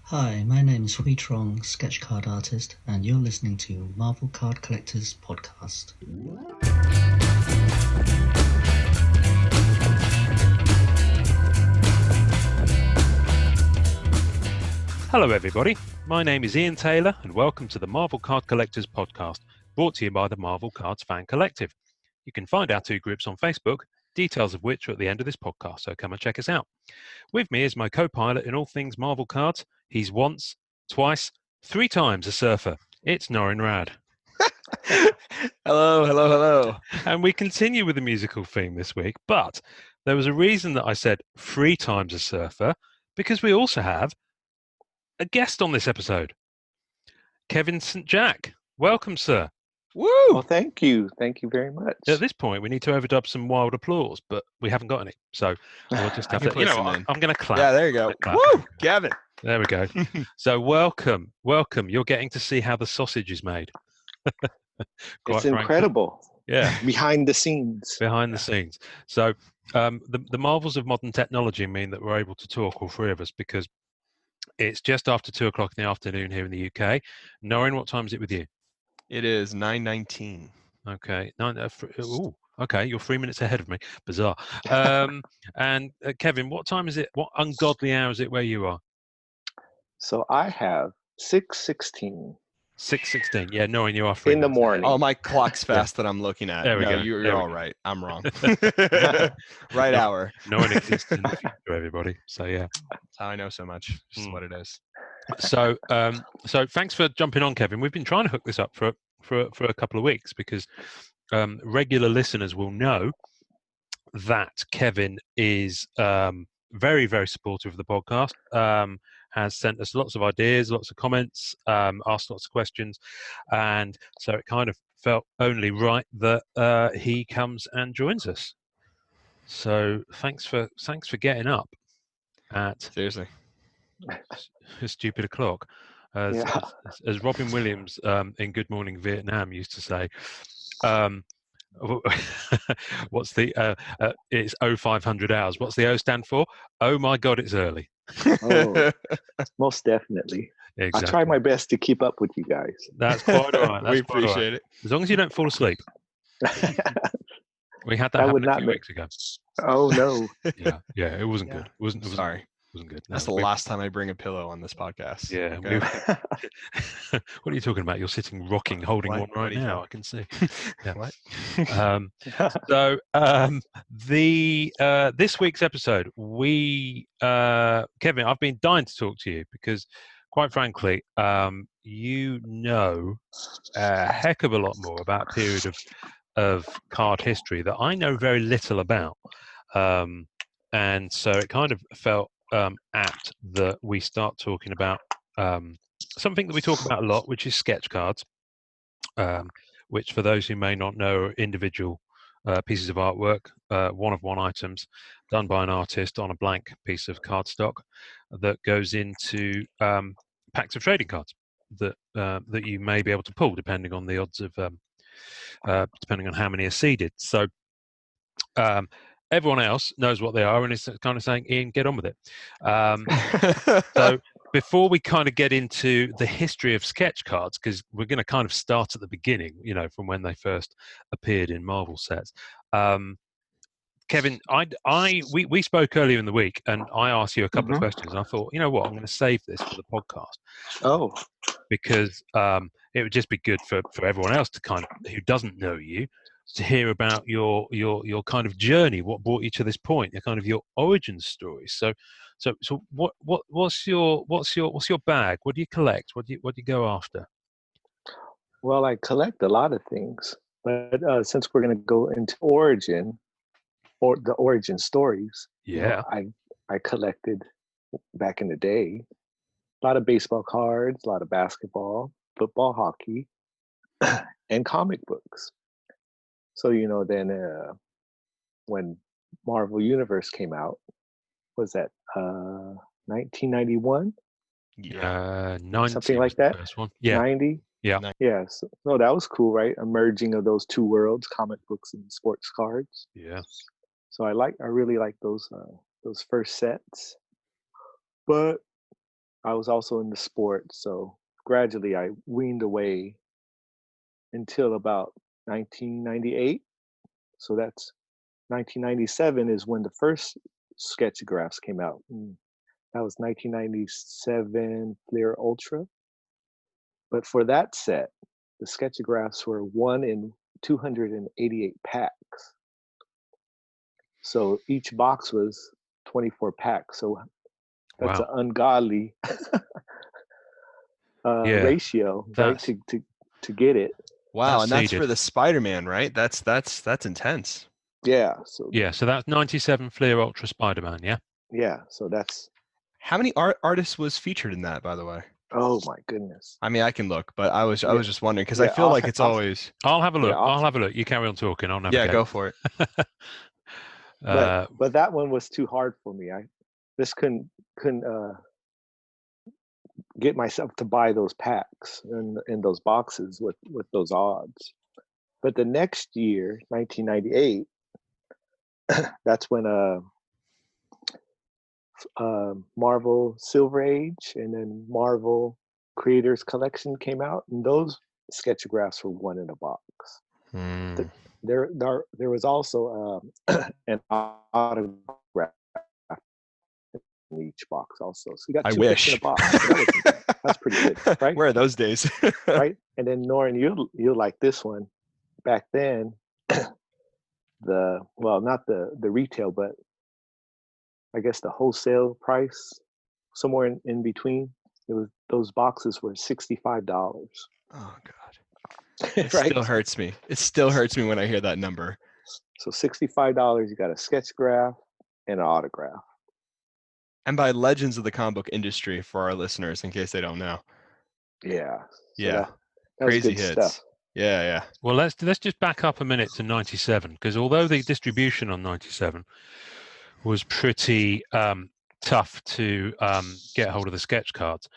Hi, my name is Hui Trong, sketch card artist, and you're listening to Marvel Card Collectors Podcast. Hello everybody, my name is Ian Taylor and welcome to the Marvel Card Collectors Podcast, brought to you by the Marvel Cards Fan Collective. You can find our two groups on Facebook, details of which are at the end of this podcast, so come and check us out. With me is my co-pilot in all things Marvel cards. He's once, twice, three times a surfer. It's Norrin Rad. Hello. And we continue with the musical theme this week, but there was a reason that I said three times a surfer, because we also have a guest on this episode, Kevin St Jacque. Welcome, sir. Woo! Well, thank you. Thank you very much. At this point, we need to overdub some wild applause, but we haven't got any. So we'll just have to, I'm going to clap. Yeah, there you go. Clap. Woo! Gavin. There we go. So welcome. You're getting to see how the sausage is made. It's incredible. Yeah. Behind the scenes. Behind the scenes. So the marvels of modern technology mean that we're able to talk, all three of us, because it's just after 2:00 in the afternoon here in the UK. Norrin, what time is it with you? It is 9:19. Okay. Okay. You're 3 minutes ahead of me. Bizarre. And Kevin, what time is it? What ungodly hour is it where you are? So I have 6:16. 6:16. Yeah, Norrin, you are 3 in the minutes ahead. morning. Oh, my clock's fast that I'm looking at. There we go. You're all right. I'm wrong. Right hour. No one exists in the future, everybody. So yeah. That's how I know so much. This is what it is. So thanks for jumping on, Kevin. We've been trying to hook this up for a couple of weeks because regular listeners will know that Kevin is very, very supportive of the podcast. Has sent us lots of ideas, lots of comments, asked lots of questions, and so it kind of felt only right that he comes and joins us. So thanks for getting up at Seriously a stupid o'clock. As Robin Williams in Good Morning Vietnam used to say, what's the it's 0500 hours. What's the O stand for? Oh my God, it's early. Oh, most definitely. Exactly. I try my best to keep up with you guys. That's quite all right. we appreciate it. As long as you don't fall asleep. We had that happen a few weeks ago. Oh no. Yeah, it wasn't good. It wasn't Sorry. Wasn't good. That's the last time I bring a pillow on this podcast. Yeah. Okay. What are you talking about? You're sitting rocking, holding one right now. I can see. Yeah. What? This week's episode, Kevin, I've been dying to talk to you because, quite frankly, you know a heck of a lot more about a period of card history that I know very little about, and so it kind of felt apt that we start talking about something that we talk about a lot, which is sketch cards, which, for those who may not know, are individual pieces of artwork, one-of-one items done by an artist on a blank piece of cardstock that goes into packs of trading cards that you may be able to pull depending on the odds of depending on how many are seeded. So everyone else knows what they are and is kind of saying, Ian, get on with it. So before we kind of get into the history of sketch cards, because we're going to kind of start at the beginning, from when they first appeared in Marvel sets. Kevin, we spoke earlier in the week, and I asked you a couple of questions, and I thought, you know what, I'm going to save this for the podcast. Oh. Because it would just be good for everyone else to who doesn't know you, to hear about your kind of journey, what brought you to this point, your origin story. So what's your bag? What do you collect? What do you go after? Well, I collect a lot of things, but since we're going to go into origin or the origin stories, I collected back in the day a lot of baseball cards, a lot of basketball, football, hockey, and comic books. So, then when Marvel Universe came out, was that 1991? Yeah, 90, something like that. First one. Yeah, 90. Yeah. Yeah. So that was cool, right? A merging of those two worlds, comic books and sports cards. Yeah. So I really like those first sets. But I was also in the sport, so gradually I weaned away until about 1998. So that's 1997 is when the first Sketchagraphs came out. That was 1997 Fleer Ultra. But for that set, the Sketchagraphs were 1 in 288 packs. So each box was 24 packs. So that's an ungodly ratio, right? To get it. Wow, and that's for the Spider-Man, right? That's intense. Yeah. So that's 97 Fleer Ultra Spider-Man. Yeah. Yeah. So that's how many artists was featured in that, by the way? Oh my goodness. I mean, I can look, but I was just wondering because I feel like it's always. I'll have a look. I'll have a look. You carry on talking. I'll navigate. Yeah, go for it. But that one was too hard for me. I just couldn't get myself to buy those packs in those boxes with those odds. But the next year, 1998, that's when Marvel Silver Age and then Marvel Creators Collection came out, and those Sketchagraphs were 1 in a box. There was also an autograph in each box also. So you got 2 in a box. That's pretty good, right? Where are those days? Right? And then Norrin, you'll like this one. Back then, not the retail, but I guess the wholesale price, somewhere in between, those boxes were $65. Oh God. It still hurts me. It still hurts me when I hear that number. So $65, you got a Sketchgraph and an autograph. And by legends of the comic book industry for our listeners, in case they don't know. Yeah. Yeah. Crazy hits. Stuff. Yeah. Well, let's just back up a minute to 97, because although the distribution on 97 was pretty tough to get hold of the sketch cards,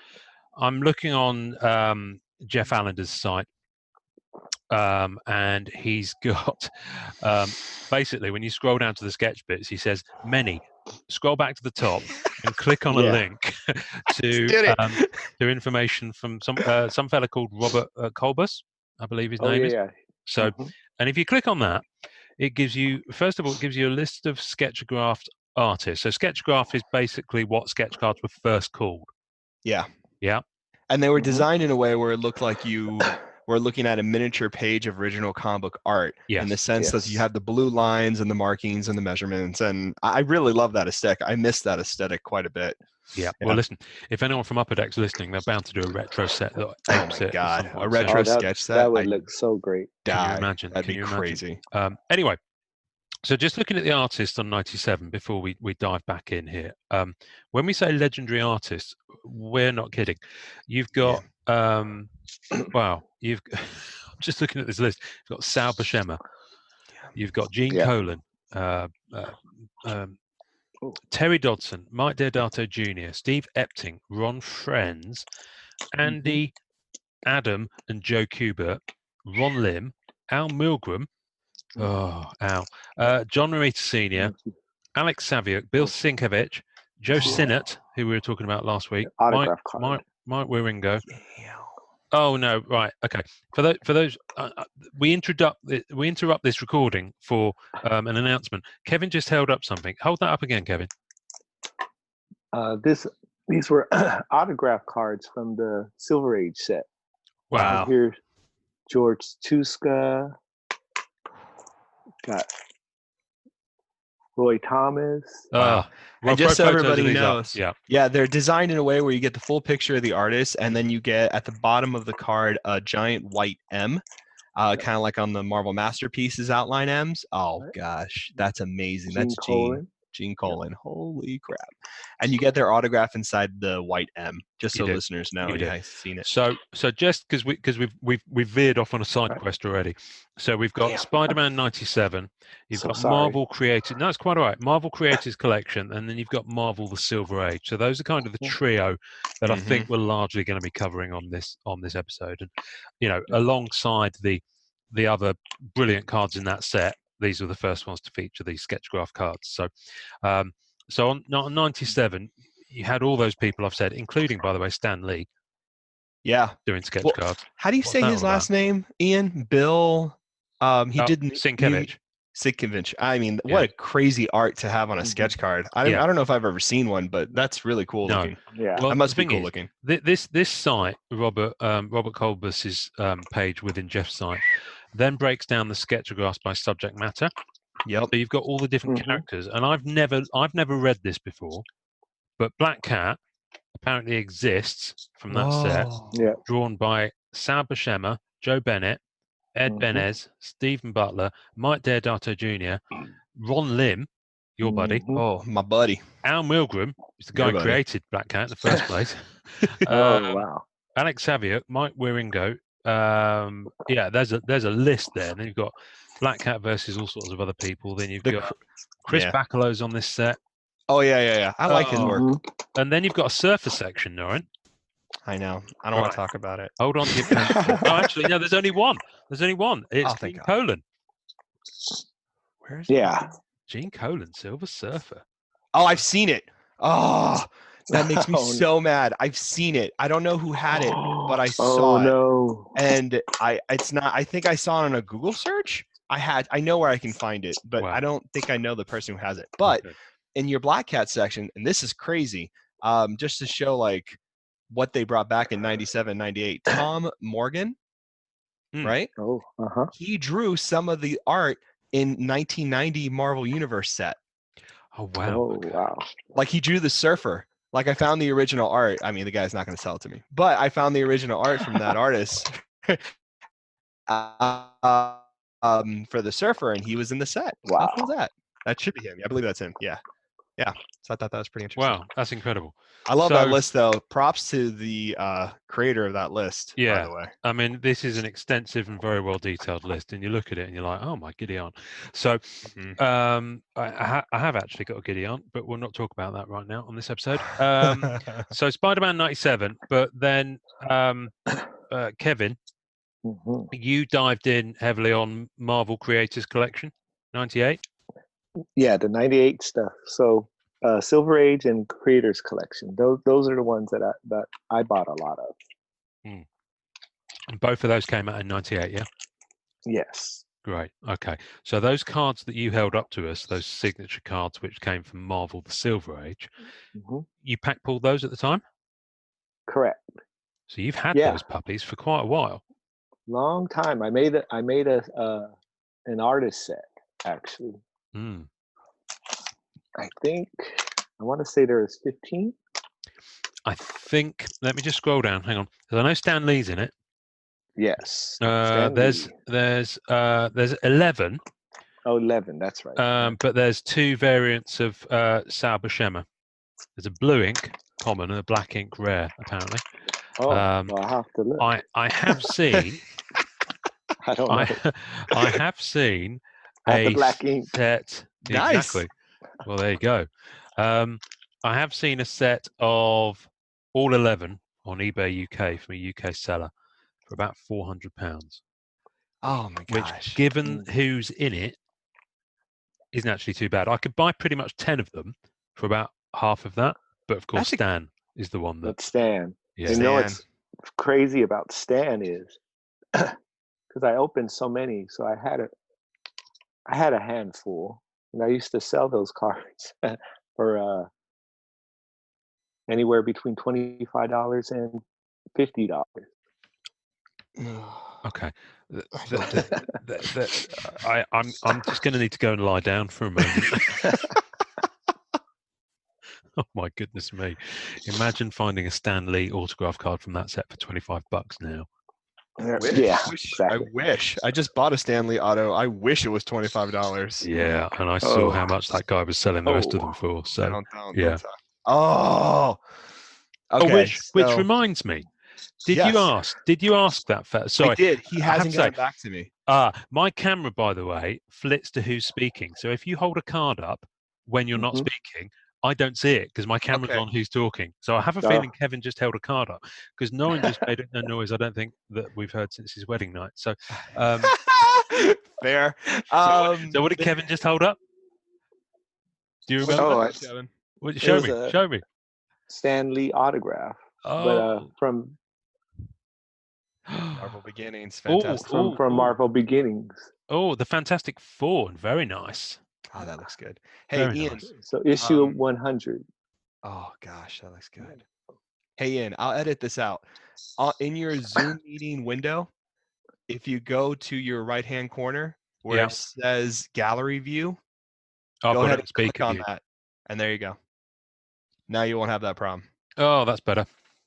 I'm looking on Jeff Allender's site, and he's got basically, when you scroll down to the sketch bits, he says many. Scroll back to the top and click on a link to information from some fella called Robert Colbus, I believe his name is. So, and if you click on that, it gives you, first of all, it gives you a list of Sketchagraphed artists. So Sketchagraph is basically what sketch cards were first called. Yeah. Yeah. And they were designed in a way where it looked like you were looking at a miniature page of original comic book art, in the sense that you have the blue lines and the markings and the measurements. And I really love that aesthetic. I miss that aesthetic quite a bit. Yeah. Well, listen, if anyone from Upper Deck's listening, they're bound to do a retro set that apes it. God, a retro sketch set. That would look so great. Can you imagine? That'd be crazy. Anyway, so just looking at the artists on 97 before we dive back in here. When we say legendary artists, we're not kidding. You've got wow, I'm just looking at this list. You've got Sal Buscema. You've got Gene Colan, Terry Dodson, Mike Deodato Jr., Steve Epting, Ron Frenz, Andy Adam and Joe Kubert, Ron Lim, Al Milgram, John Romita Sr., Alex Saviuk, Bill Sienkiewicz, Joe Sinnott, who we were talking about last week, Mike Wieringo. Oh no! Right, okay. For those, we interrupt this recording for an announcement. Kevin just held up something. Hold that up again, Kevin. These were autograph cards from the Silver Age set. Wow. Here's George Tuska. Got Roy Thomas. And just so everybody knows, they're designed in a way where you get the full picture of the artist, and then you get at the bottom of the card a giant white M, kind of like on the Marvel Masterpieces outline M's. Oh gosh, that's amazing. That's Gene Colan. Holy crap! And you get their autograph inside the white M, just so listeners know. I've seen it. So just because we've veered off on a side quest already. So we've got Spider-Man 97. You've got Marvel Created. No, it's quite all right. Marvel Creators Collection, and then you've got Marvel the Silver Age. So those are kind of the trio that I think we're largely going to be covering on this episode. And alongside the other brilliant cards in that set, these were the first ones to feature these Sketchgraph cards. So on 97, you had all those people I've said, including, by the way, Stan Lee. Yeah. Doing sketch cards. How do you say his last name, Ian? Bill. He didn't. Sienkiewicz. Sienkiewicz. I mean, what a crazy art to have on a sketch card. I don't know if I've ever seen one, but that's really cool looking. Yeah. Well, that must be cool looking. This site, Robert Colbus's page within Jeff's site, then breaks down the sketchagraphs by subject matter. Yep. So you've got all the different characters, and I've never read this before, but Black Cat apparently exists from that set. Yeah. Drawn by Sal Buscema, Joe Bennett, Ed Benez, Stephen Butler, Mike Deodato Jr., Ron Lim, your buddy. Oh, my buddy. Al Milgram is the guy who created Black Cat in the first place. Wow. Alex Saviuk, Mike Wieringo. There's a list there. And then you've got Black Cat versus all sorts of other people. Then you've got Chris Bacalow's on this set. Oh, yeah. I like his work. And then you've got a surfer section, Norrin. I know. I don't want to talk about it. Hold on to your pencil. Oh, actually, no, there's only one. It's Gene Colan. Where's Gene Colan, Silver Surfer. Oh, I've seen it. Oh, that makes me so mad. I've seen it. I don't know who had it, but I saw it. No. And I think I saw it on a Google search. I know where I can find it, but I don't think I know the person who has it. But in your Black Cat section, and this is crazy, just to show like what they brought back in 97, 98, Tom Morgan, right? He drew some of the art in 1990 Marvel Universe set. Oh, wow. Wow. Like he drew the surfer. Like I found the original art. I mean, the guy's not going to sell it to me, but I found the original art from that artist for the surfer, and he was in the set. Wow. How cool is that? That should be him. I believe that's him. Yeah. So I thought that was pretty interesting. Wow, that's incredible. I love that list, though. Props to the creator of that list, by the way. I mean, this is an extensive and very well detailed list, and you look at it and you're like, oh my giddy aunt. So I have actually got a giddy aunt, but we'll not talk about that right now on this episode. So Spider-Man 97, but then Kevin, you dived in heavily on Marvel Creators Collection, 98? Yeah, the 98 stuff. So Silver Age and Creators Collection. Those are the ones that I bought a lot of. And both of those came out in 98, yeah? Yes. Great. Okay. So those cards that you held up to us, those signature cards which came from Marvel, the Silver Age, you pack-pulled those at the time? Correct. So you've had those puppies for quite a while. Long time. I made an artist set, actually. I think I want to say there was 15. I think. Let me just scroll down. Hang on, because I know Stan Lee's in it. Yes. There's 11. Oh, 11. That's right. But there's two variants of Sal Buscema. There's a blue ink common and a black ink rare, apparently. Oh, well, I have to look. I have seen. I don't know. I have seen the black ink set. Nice. Exactly. Well, there you go. I have seen a set of all 11 on eBay UK from a UK seller for about £400. Oh my gosh! Which, given who's in it, isn't actually too bad. I could buy pretty much 10 of them for about half of that. But of course, Stan is the one that. But Stan. Yeah. You know what's crazy about Stan is because I opened so many, so I had a handful, and I used to sell those cards for anywhere between $25 and $50. Okay, I'm just going to need to go and lie down for a moment. Oh my goodness me! Imagine finding a Stan Lee autograph card from that set for $25 now. Yeah, exactly. I wish. I just bought a Stan Lee auto. I wish it was $25. Yeah, and I saw how much that guy was selling the rest of them for. So don't. Oh. Okay. Which reminds me. Did you ask that? Sorry, I did. He hasn't gotten back to me. My camera, by the way, flits to who's speaking. So if you hold a card up when you're not speaking, I don't see it because my camera's on who's talking. So I have a feeling Kevin just held a card up because no one just made a noise I don't think that we've heard since his wedding night. So fair. So what did Kevin just hold up? Do you remember? Kevin? Show me. Stan Lee autograph, but from Marvel Beginnings, fantastic. From Marvel Beginnings. Oh, the Fantastic Four, very nice. Oh, that looks good. Hey, very Ian. Nice. So issue 100. Oh gosh, that looks good. Hey, Ian, I'll edit this out. In your Zoom meeting window, if you go to your right-hand corner where it says Gallery View, go ahead and click on that, and there you go. Now you won't have that problem. Oh, that's better.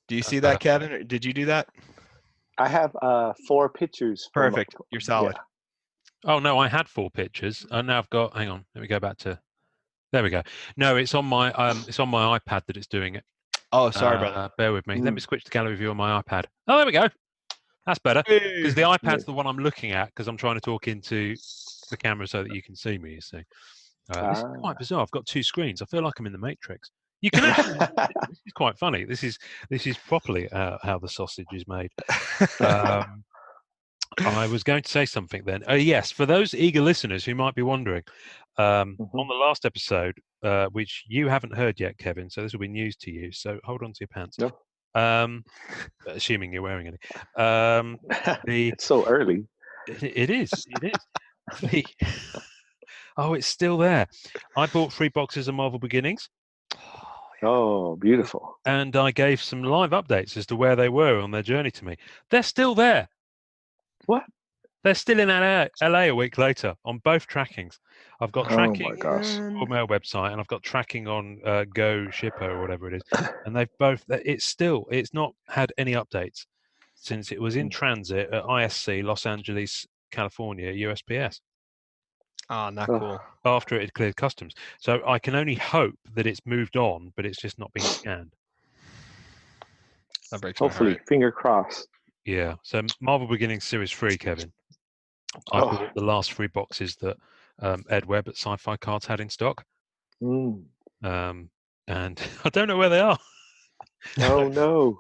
Do you see that, Kevin? Or did you do that? I have 4 pictures. Perfect. You're solid. Yeah. Oh no, I had 4 pictures, and now I've got. Hang on, let me go back to. There we go. No, it's on my iPad that it's doing it. Oh, sorry, brother. Bear with me. Let me switch to gallery view on my iPad. Oh, there we go. That's better. Because the iPad's the one I'm looking at because I'm trying to talk into the camera so that you can see me, you see. This is quite bizarre. I've got 2 screens. I feel like I'm in the Matrix. You can actually, this is quite funny. This is properly how the sausage is made. I was going to say something then. Yes, for those eager listeners who might be wondering, on the last episode, which you haven't heard yet, Kevin, so this will be news to you. So hold on to your pants. No. Assuming you're wearing any. It's so early. It is. Oh, it's still there. I bought 3 boxes of Marvel Beginnings. Oh, beautiful. And I gave some live updates as to where they were on their journey to me. They're still there. What? They're still in LA a week later on both trackings. I've got tracking on my website, and I've got tracking on Go Shipper or whatever it is. And they've both. It's not had any updates since it was in transit at ISC, Los Angeles, California, USPS. Oh, not cool. After it had cleared customs. So I can only hope that it's moved on, but it's just not being scanned. That breaks my Hopefully, heart. finger crossed. Yeah. So Marvel Beginnings Series 3, Kevin. I bought the last 3 boxes that Ed Webb at Sci-Fi Cards had in stock. And I don't know where they are. Oh no!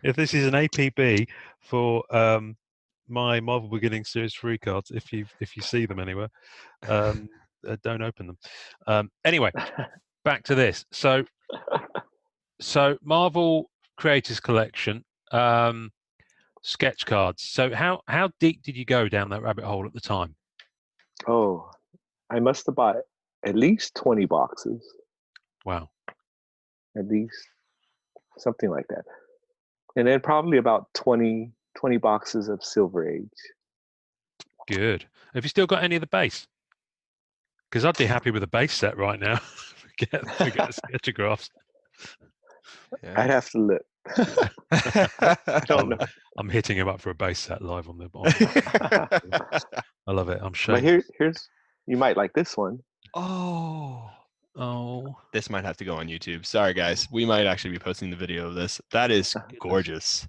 If this is an APB for my Marvel Beginnings Series 3 cards, if you see them anywhere, don't open them. Anyway, back to this. So Marvel Creators Collection. Sketch cards. So how deep did you go down that rabbit hole at the time? Oh, I must have bought at least 20 boxes. Wow. At least something like that. And then probably about 20 boxes of Silver Age. Good. Have you still got any of the base? Because I'd be happy with a base set right now. forget the Sketchagraphs. Yeah. I'd have to look. I don't know. I'm hitting him up for a base set live on the. I love it. I'm sure. But here's you might like this one. Oh. This might have to go on YouTube. Sorry, guys. We might actually be posting the video of this. That is gorgeous.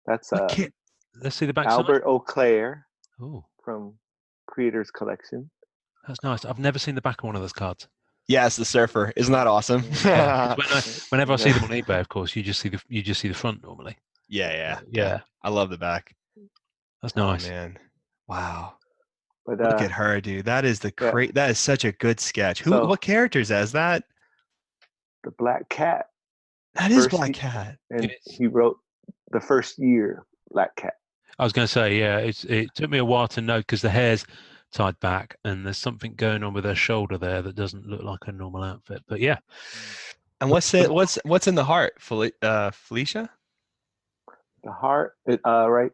That's let's see the back Albert side. Auclair from Creators Collection. That's nice. I've never seen the back of one of those cards. Yeah, it's the surfer. Isn't that awesome? Yeah, whenever I see them on eBay, of course, you just see the front normally. Yeah. I love the back. That's nice. Oh, man. Wow. But, look at her, dude. That is that is such a good sketch. What characters is that? The Black Cat. That is Black Cat. And he wrote the first year Black Cat. I was going to say, yeah, it took me a while to note because the hair's tied back and there's something going on with her shoulder there that doesn't look like a normal outfit. But yeah. And what's in the heart, Felicia? The heart, right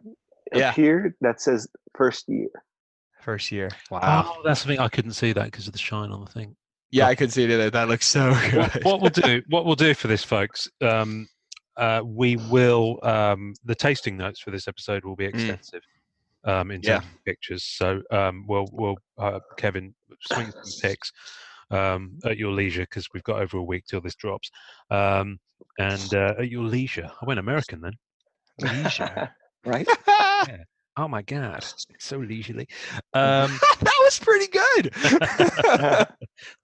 here that says first year. First year. Wow. Oh, that's the thing. I couldn't see that because of the shine on the thing. Yeah, I could see it. That looks so good. What we'll do for this, folks, we will the tasting notes for this episode will be extensive in terms of pictures. So we'll Kevin, swing some pics at your leisure because we've got over a week till this drops. And at your leisure. I went American then. Leisure. Right? Yeah. Oh my God, it's so leisurely. That was pretty good.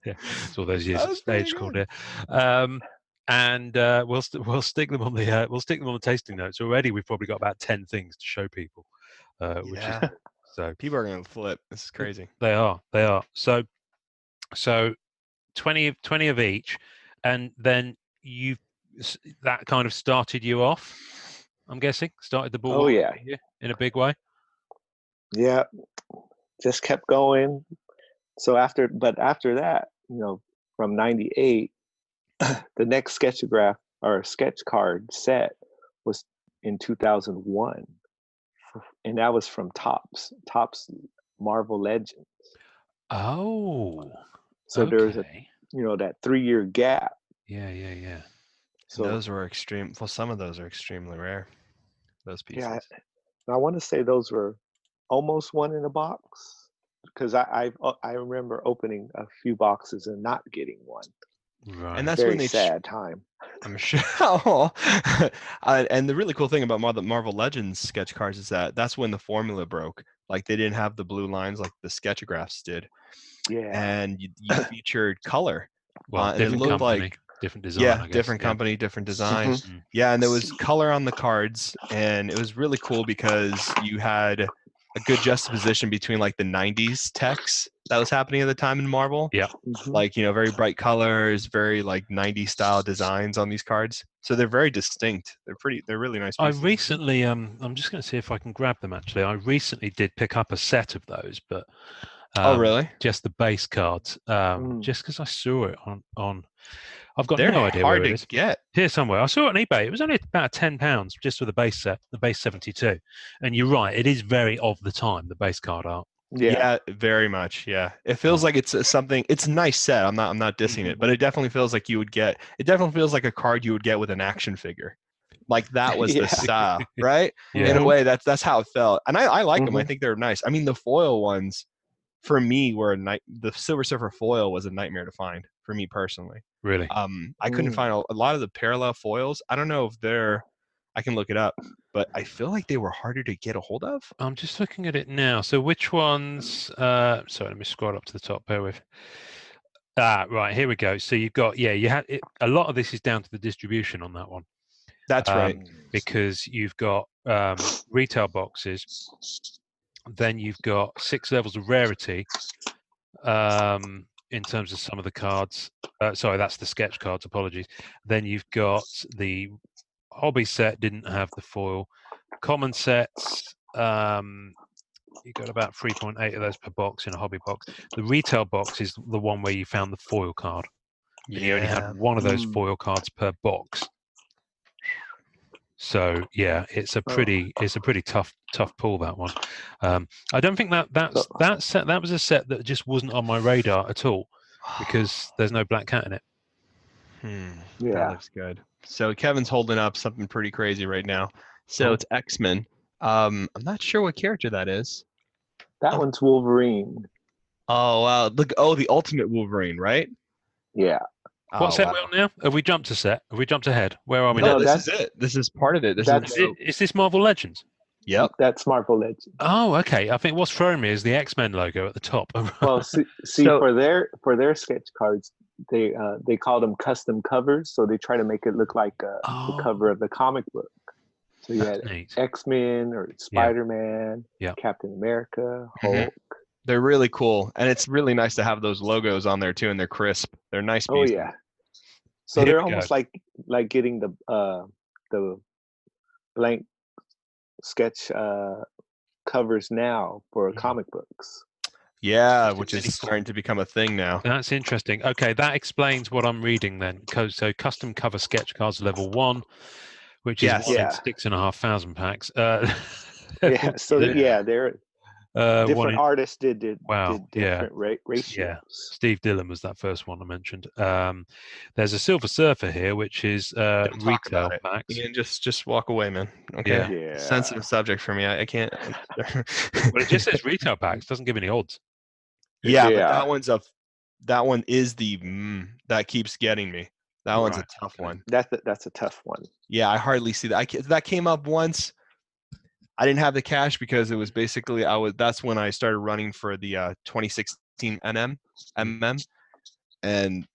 Yeah, it's all those years of stage called it. And we'll stick them on the tasting notes. Already, we've probably got about 10 things to show people, which is so people are going to flip. This is crazy. They are. So 20 of each, and then that kind of started you off. I'm guessing started the ball. Oh yeah, in a big way. Yeah, just kept going. So after that, from '98, the next Sketchograph or sketch card set was in 2001, and that was from Topps Marvel Legends. Oh, so there was that 3-year gap. Yeah. So those were extreme. Well, some of those are extremely rare. Those pieces. Yeah, I want to say those were almost one in a box, because I remember opening a few boxes and not getting one. Right. And that's very when they sad time. I'm sure. And the really cool thing about Marvel Legends sketch cards is that's when the formula broke. Like they didn't have the blue lines like the Sketchagraphs did. Yeah. And you featured color. Well, and it looked company, like different design. Yeah, I guess. Different company, different design. Mm-hmm. Yeah, and there was color on the cards, and it was really cool because you had a good juxtaposition between like the 90s text that was happening at the time in Marvel. Yeah. Mm-hmm. Like, very bright colors, very like 90s style designs on these cards. So they're very distinct. They're really nice pieces. I recently, I'm just going to see if I can grab them actually. I recently did pick up a set of those, but oh really? Just the base cards. Just because I saw it on I've got They're no idea hard where to it is. get. Here somewhere. I saw it on eBay. It was only about £10 just for the base set, the base 72. And you're right, it is very of the time, the base card art. Yeah, very much. Yeah, it feels like it's something. It's a nice set. I'm not dissing it, but it definitely feels like it definitely feels like a card you would get with an action figure. Like that was the style, right? Yeah. In a way, that's how it felt. And I like them. I think they're nice. I mean, the foil ones for me were the Silver Surfer foil was a nightmare to find for me personally. Really? I couldn't find a lot of the parallel foils. I don't know if I can look it up, but I feel like they were harder to get a hold of. I'm just looking at it now. So which ones? Sorry, let me scroll up to the top. Bear with. Right, here we go. So you've got you had a lot of this is down to the distribution on that one. That's right. Because you've got retail boxes, then you've got 6 levels of rarity in terms of some of the cards. Sorry, that's the sketch cards. Apologies. Then you've got the hobby set, didn't have the foil. Common sets, you got about 3.8 of those per box in a hobby box. The retail box is the one where you found the foil card. And you only had one of those foil cards per box. So yeah, it's a pretty tough pull, that one. I don't think that set, that was a set that just wasn't on my radar at all, because there's no Black Cat in it. Yeah, that looks good. So Kevin's holding up something pretty crazy right now. So it's X-Men. I'm not sure what character that is. That one's Wolverine. Oh wow! Look, the Ultimate Wolverine, right? Yeah. What set are we on now? Have we jumped a set? Have we jumped ahead? Where are we now? No, this is it. This is part of it. Is this Marvel Legends? Yep. That's Marvel Legends. Oh, okay. I think what's throwing me is the X-Men logo at the top. Well, see for their sketch cards, they call them custom covers, so they try to make it look like the cover of the comic book. So you had X-Men or Spider-Man, Captain America, Hulk. They're really cool, and it's really nice to have those logos on there too, and they're crisp. They're nice pieces. Oh yeah. So they're almost like getting the blank sketch covers now for comic books. Yeah, which is starting to become a thing now. That's interesting. Okay, that explains what I'm reading then. So custom cover sketch cards level 1, which is 6,500 packs. Yeah. So they're different artists did different ratios. Yeah, Steve Dillon was that first one I mentioned. There's a Silver Surfer here, which is retail packs. Ian, just walk away, man. Okay. Yeah. Sensitive subject for me. I can't. Well, it just says retail packs. Doesn't give any odds. Yeah, but that one is that keeps getting me. That one's a tough one. That's a tough one. Yeah, I hardly see that. That came up once. I didn't have the cash because it was basically that's when I started running for the 2016 MM, and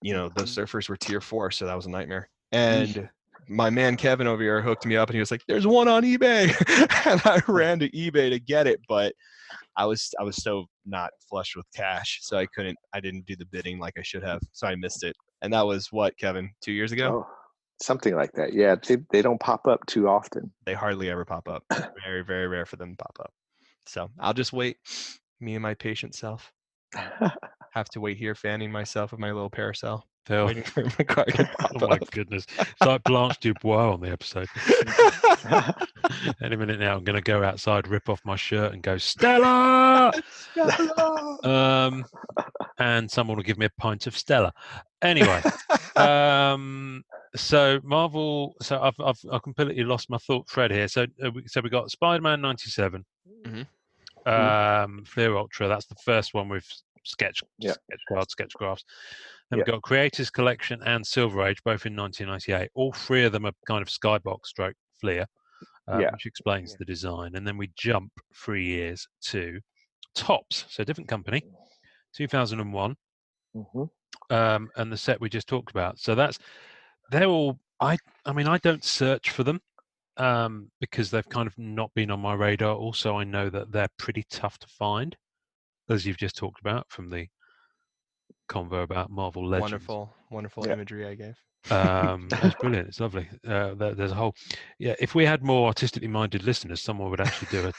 those surfers were tier 4, so that was a nightmare. And my man Kevin over here hooked me up, and he was like, "There's one on eBay," and I ran to eBay to get it, but I was so not flush with cash, so I didn't do the bidding like I should have, so I missed it. And that was what, Kevin, 2 years ago? Something like that. Yeah, they don't pop up too often. They hardly ever pop up. Very, very rare for them to pop up. So I'll just wait. Me and my patient self have to wait here, fanning myself with my little parasol, waiting for my card to pop Oh my up. goodness! It's like Blanche Dubois on the episode. Any minute now, I'm going to go outside, rip off my shirt, and go, Stella! Stella! And someone will give me a pint of Stella. Anyway, so Marvel. So I've completely lost my thought thread here. So we got Spider-Man '97, Fleer Ultra. That's the first one with Sketchgraphs. Then we've got Creators Collection and Silver Age, both in 1998. All three of them are kind of skybox stroke Fleer, which explains the design. And then we jump 3 years to Tops, so different company, 2001, and the set we just talked about. So they're all. I mean, I don't search for them because they've kind of not been on my radar. Also, I know that they're pretty tough to find, as you've just talked about from the convo about Marvel Legends. Wonderful imagery I gave. It's brilliant. It's lovely. There's a whole. Yeah, if we had more artistically minded listeners, someone would actually do a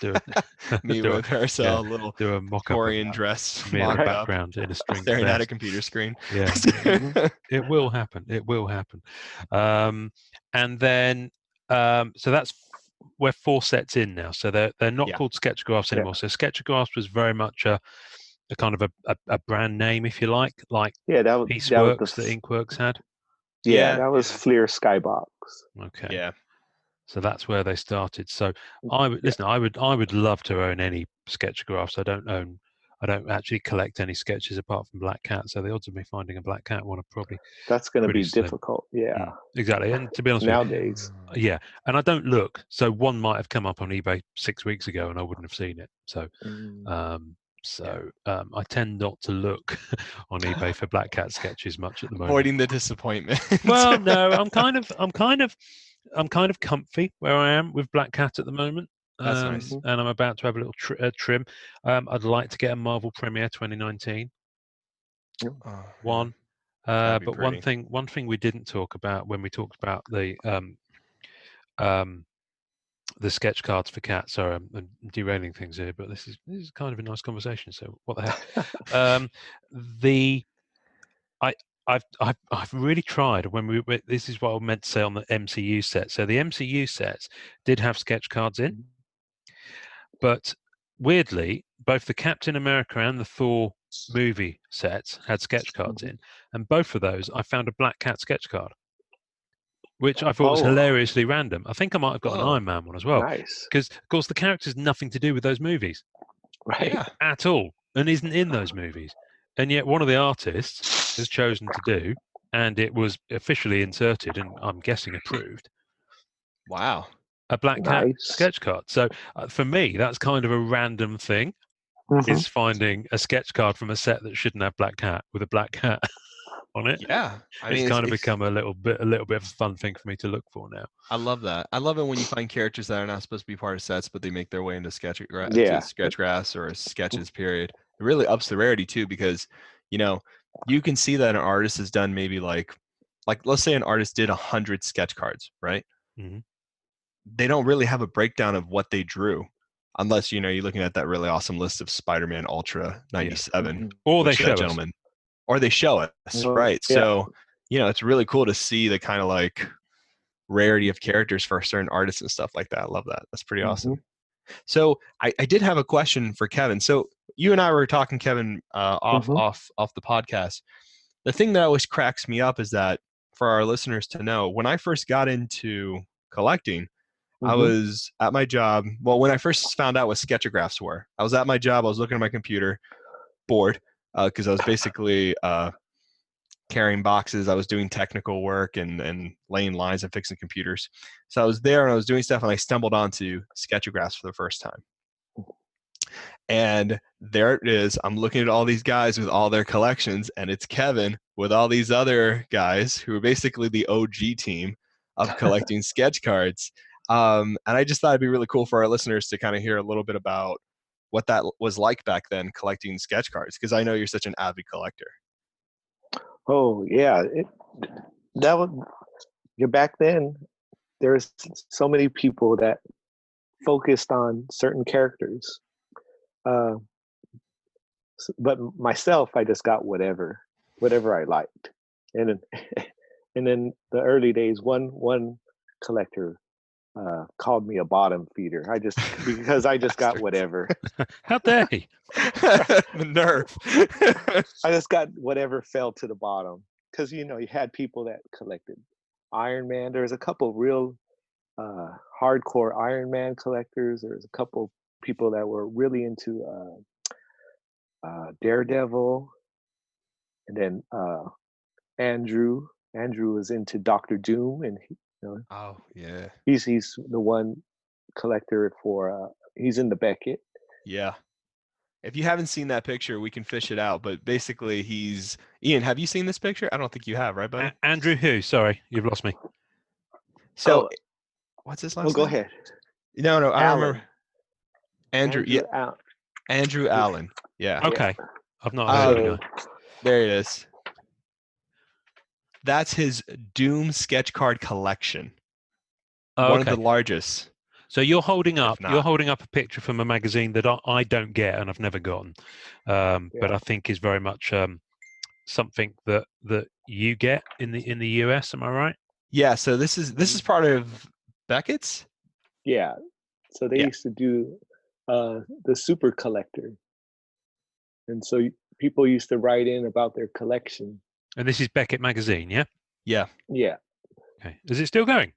me with parasol, little do a mock-up Victorian dress, me in the background in a string staring vest. at a computer screen. Yeah, it will happen. It will happen. And then so that's we're 4 sets in now. So they're not called Sketchagraphs anymore. So Sketchagraphs was very much a kind of a brand name, if you like that was Pieceworks that Inkworks had. That was Fleer Skybox. Okay. Yeah. So that's where they started. So I would love to own any Sketchagraphs. I don't actually collect any sketches apart from Black Cat. So the odds of me finding a Black Cat one are probably that's going to be slim. difficult. Yeah. Exactly. And to be honest nowadays. with you, and I don't look. So one might have come up on eBay 6 weeks ago and I wouldn't have seen it. So I tend not to look on eBay for Black Cat sketches much at the moment. Avoiding the disappointment. Well, no, I'm kind of comfy where I am with Black Cat at the moment. That's nice. And I'm about to have a little trim. I'd like to get a Marvel Premiere 2019. But one thing we didn't talk about when we talked about the sketch cards for Cat. Sorry, I'm derailing things here, but this is kind of a nice conversation. So what the heck? I've really tried when this is what I meant to say on the MCU set. So the MCU sets did have sketch cards in, but weirdly, both the Captain America and the Thor movie sets had sketch cards in, and both of those I found a Black Cat sketch card, which I thought was hilariously random. I think I might have got an Iron Man one as well. Nice. Because, of course, the character's nothing to do with those movies. Right. Yeah. At all. And isn't in those movies. And yet one of the artists has chosen to do, and it was officially inserted and I'm guessing approved. Wow. A Black Cat sketch card. So for me, that's kind of a random thing, is finding a sketch card from a set that shouldn't have Black Cat with a Black Cat on it. Yeah, I mean, it's become a little bit of a fun thing for me to look for now. I love that. I love it when you find characters that are not supposed to be part of sets, but they make their way into Sketchgraphs or sketches. Period. It really ups the rarity too, because you can see that an artist has done maybe like let's say an artist did 100 sketch cards, right? Mm-hmm. They don't really have a breakdown of what they drew. Unless you're looking at that really awesome list of Spider-Man Ultra 97, or they show gentlemen, or they show us, right? Yeah. So it's really cool to see the kind of like rarity of characters for certain artists and stuff like that. I love that. That's pretty awesome. So I did have a question for Kevin. So you and I were talking, Kevin, off the podcast. The thing that always cracks me up is that for our listeners to know, when I first got into collecting, I was at my job. Well, when I first found out what Sketchagraphs were, I was at my job. I was looking at my computer, bored, because I was basically carrying boxes. I was doing technical work and laying lines and fixing computers. So I was there and I was doing stuff, and I stumbled onto Sketchagraphs for the first time. And there it is. I'm looking at all these guys with all their collections, and it's Kevin with all these other guys who are basically the OG team of collecting sketch cards. And I just thought it'd be really cool for our listeners to kind of hear a little bit about what that was like back then, collecting sketch cards, because I know you're such an avid collector. Oh yeah, back then there's so many people that focused on certain characters. But myself, I just got whatever I liked. And then, and then the early days, one collector called me a bottom feeder. Because I just got whatever. How dare he? The nerve. I just got whatever fell to the bottom. Because you had people that collected Iron Man. There's a couple real hardcore Iron Man collectors. There's a couple people that were really into Daredevil, and then Andrew was into Doctor Doom, and oh yeah, he's the one collector for he's in the Beckett. Yeah, if you haven't seen that picture, we can fish it out, but basically he's Ian. Have you seen this picture? I don't think you have, right, buddy? Andrew who? Sorry, you've lost me. So what's his last name? Go ahead. No, I Allen. remember Andrew Allen. Yeah. Okay. I've not heard of it. There it is. That's his Doom sketch card collection. One of the largest. So you're holding up a picture from a magazine that I don't get and I've never gotten, but I think is very much something that you get in the US. Am I right? Yeah. So this is part of Beckett's. Yeah. So they used to do the Super Collector, and so people used to write in about their collection. And this is Beckett magazine, yeah? Yeah. Yeah. Okay. Is it still going?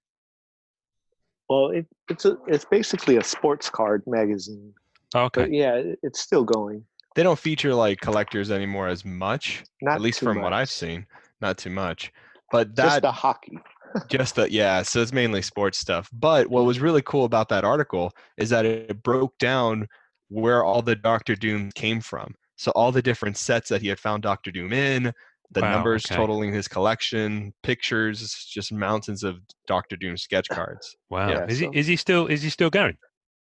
Well, it's basically a sports card magazine. Okay. But yeah, it's still going. They don't feature like collectors anymore as much, at least from what I've seen. Not too much. But just the hockey. So it's mainly sports stuff. But what was really cool about that article is that it broke down where all the Doctor Doom came from. So all the different sets that he had found Doctor Doom in, the numbers totaling his collection, pictures, just mountains of Doctor Doom sketch cards. Wow. Yeah, is he still going?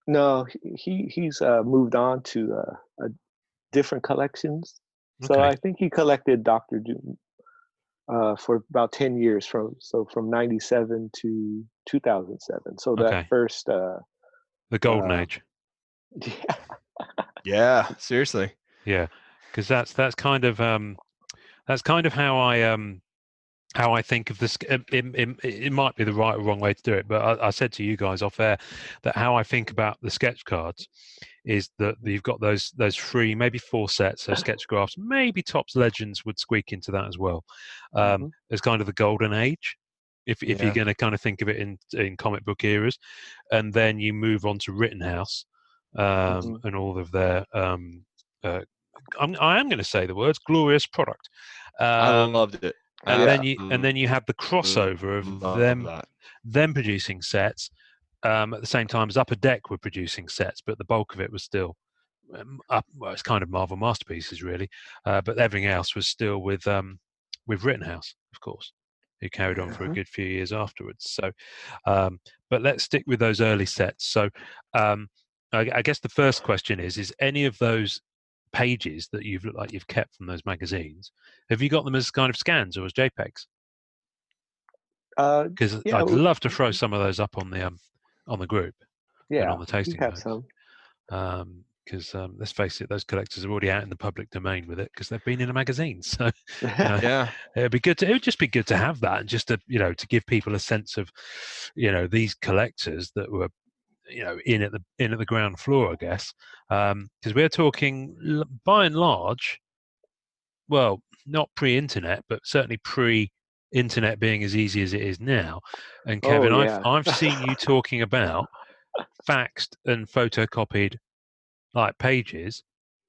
No, he's moved on to different collections. So I think he collected Doctor Doom for about 10 years from 97 to 2007. So that first the golden age. Yeah. Yeah, seriously. Yeah, because that's kind of how I think of this. It might be the right or wrong way to do it, but I said to you guys off air that how I think about the sketch cards is that you've got those 3, maybe 4 sets. So Sketchagraphs, maybe Topps Legends would squeak into that as well. As kind of the golden age, if you're going to kind of think of it in comic book eras, and then you move on to Rittenhouse and all of their. I am going to say the words glorious product. I loved it. And then you have the crossover of them producing sets at the same time as Upper Deck were producing sets, but the bulk of it was still it's kind of Marvel masterpieces really, but everything else was still with Rittenhouse, of course, who carried on for a good few years afterwards. So, but let's stick with those early sets. So, I guess the first question is any of those pages that you've kept from those magazines, have you got them as kind of scans or as JPEGs? Because I'd love to throw some of those up on the group and on the tasting notes. Because let's face it, those collectors are already out in the public domain with it because they've been in a magazine. So it'd be good. It would just be good to have that, and just to to give people a sense of these collectors that were in at the ground floor, I guess, because we're talking by and large, well, not pre-internet, but certainly pre-internet being as easy as it is now. And Kevin, I've seen you talking about faxed and photocopied like pages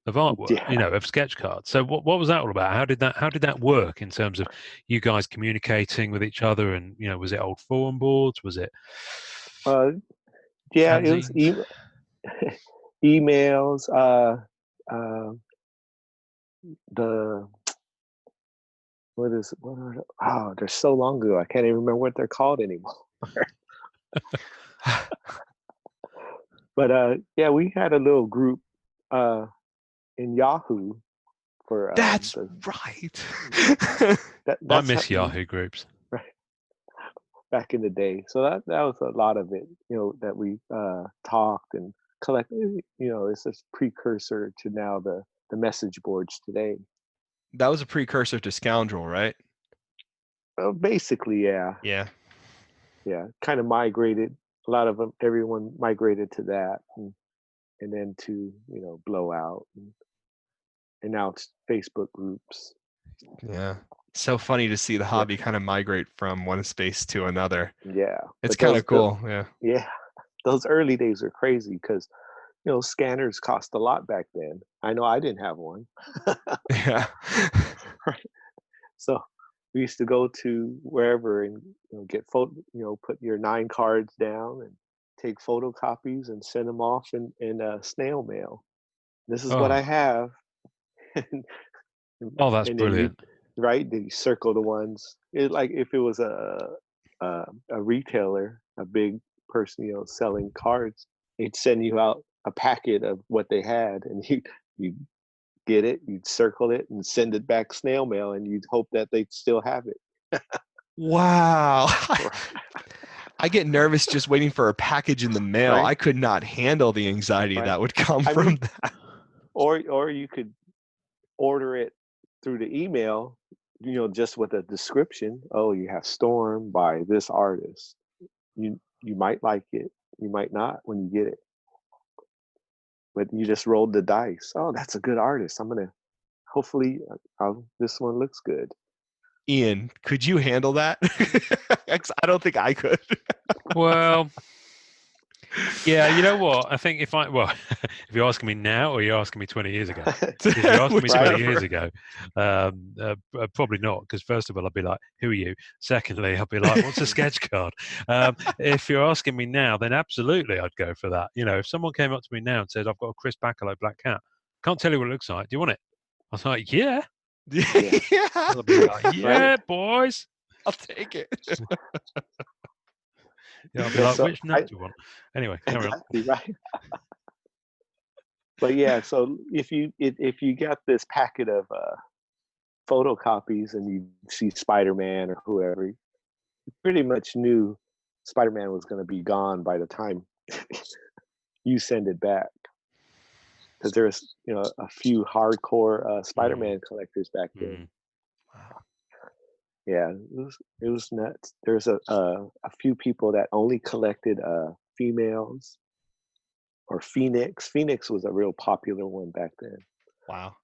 of artwork, of sketch cards. So what was that all about? How did that work in terms of you guys communicating with each other? And was it old forum boards? Was it? Yeah, fanzines? It was emails. They're so long ago. I can't even remember what they're called anymore. But we had a little group in Yahoo for. That's right. I miss Yahoo groups. Right. back in the day. So that was a lot of it, that we talked and collected. It's a precursor to now the message boards today. That was a precursor to Scoundrel, right? Basically, yeah. Yeah. Yeah, kind of migrated. A lot of them, everyone migrated to that, and then to Blowout, and now it's Facebook groups. Yeah, so funny to see the hobby kind of migrate from one space to another. Yeah, it's kind of cool. Yeah, those early days are crazy because scanners cost a lot back then. I know I didn't have one. Yeah. Right. So we used to go to wherever and get put your 9 cards down and take photocopies and send them off in snail mail. This is what I have. That's brilliant. Right? Then you circle the ones. Like if it was a retailer, a big person, selling cards, they'd send you out a packet of what they had, and you get it, you'd circle it and send it back snail mail, and you'd hope that they'd still have it. Wow. I get nervous just waiting for a package in the mail. Right? I could not handle the anxiety that would come from that. Or you could order it through the email, just with a description. Oh, you have Storm by this artist. You might like it, you might not when you get it. But you just rolled the dice. Oh, that's a good artist. Hopefully this one looks good. Ian, could you handle that? I don't think I could. Well, yeah, you know what? I think if you're asking me now or you're asking me 20 years ago, if you're asking me 20 years ago, probably not, because first of all, I'd be like, who are you? Secondly, I'd be like, what's a sketch card? If you're asking me now, then absolutely I'd go for that. If someone came up to me now and said, I've got a Chris Bacalo Black Cat, can't tell you what it looks like. Do you want it? I was like, yeah. Yeah. I'll be like, yeah, boys. I'll take it. Yeah, I'll be like, which note do you want? Anyway, carry on. Right. But yeah, so if you got this packet of photocopies and you see Spider-Man or whoever, you pretty much knew Spider-Man was going to be gone by the time you send it back. Because there was, a few hardcore Spider-Man collectors back then. Wow. Yeah, it was nuts. There's a few people that only collected females or Phoenix. Phoenix was a real popular one back then. Wow,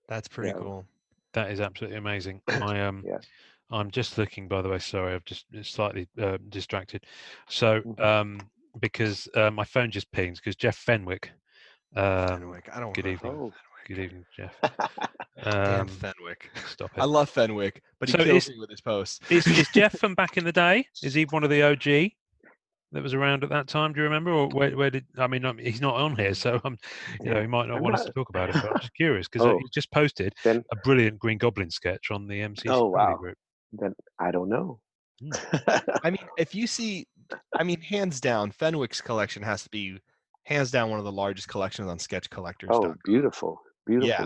that's pretty cool. That is absolutely amazing. I'm just looking, by the way. Sorry, I've just slightly distracted. So because my phone just pings because Jeff Fenwick. Fenwick. I don't. Good evening. Good evening, Jeff. Damn Fenwick. Stop it. I love Fenwick, but he kills me with his posts. Is Jeff from back in the day? Is he one of the OG that was around at that time? Do you remember? Or where did he's not on here, so he might not want us to talk about it. But I'm just curious because he just posted a brilliant Green Goblin sketch on the MC group. Then I don't know. I mean, if you see, hands down, Fenwick's collection has to be hands down one of the largest collections on Sketch Collectors. Oh, beautiful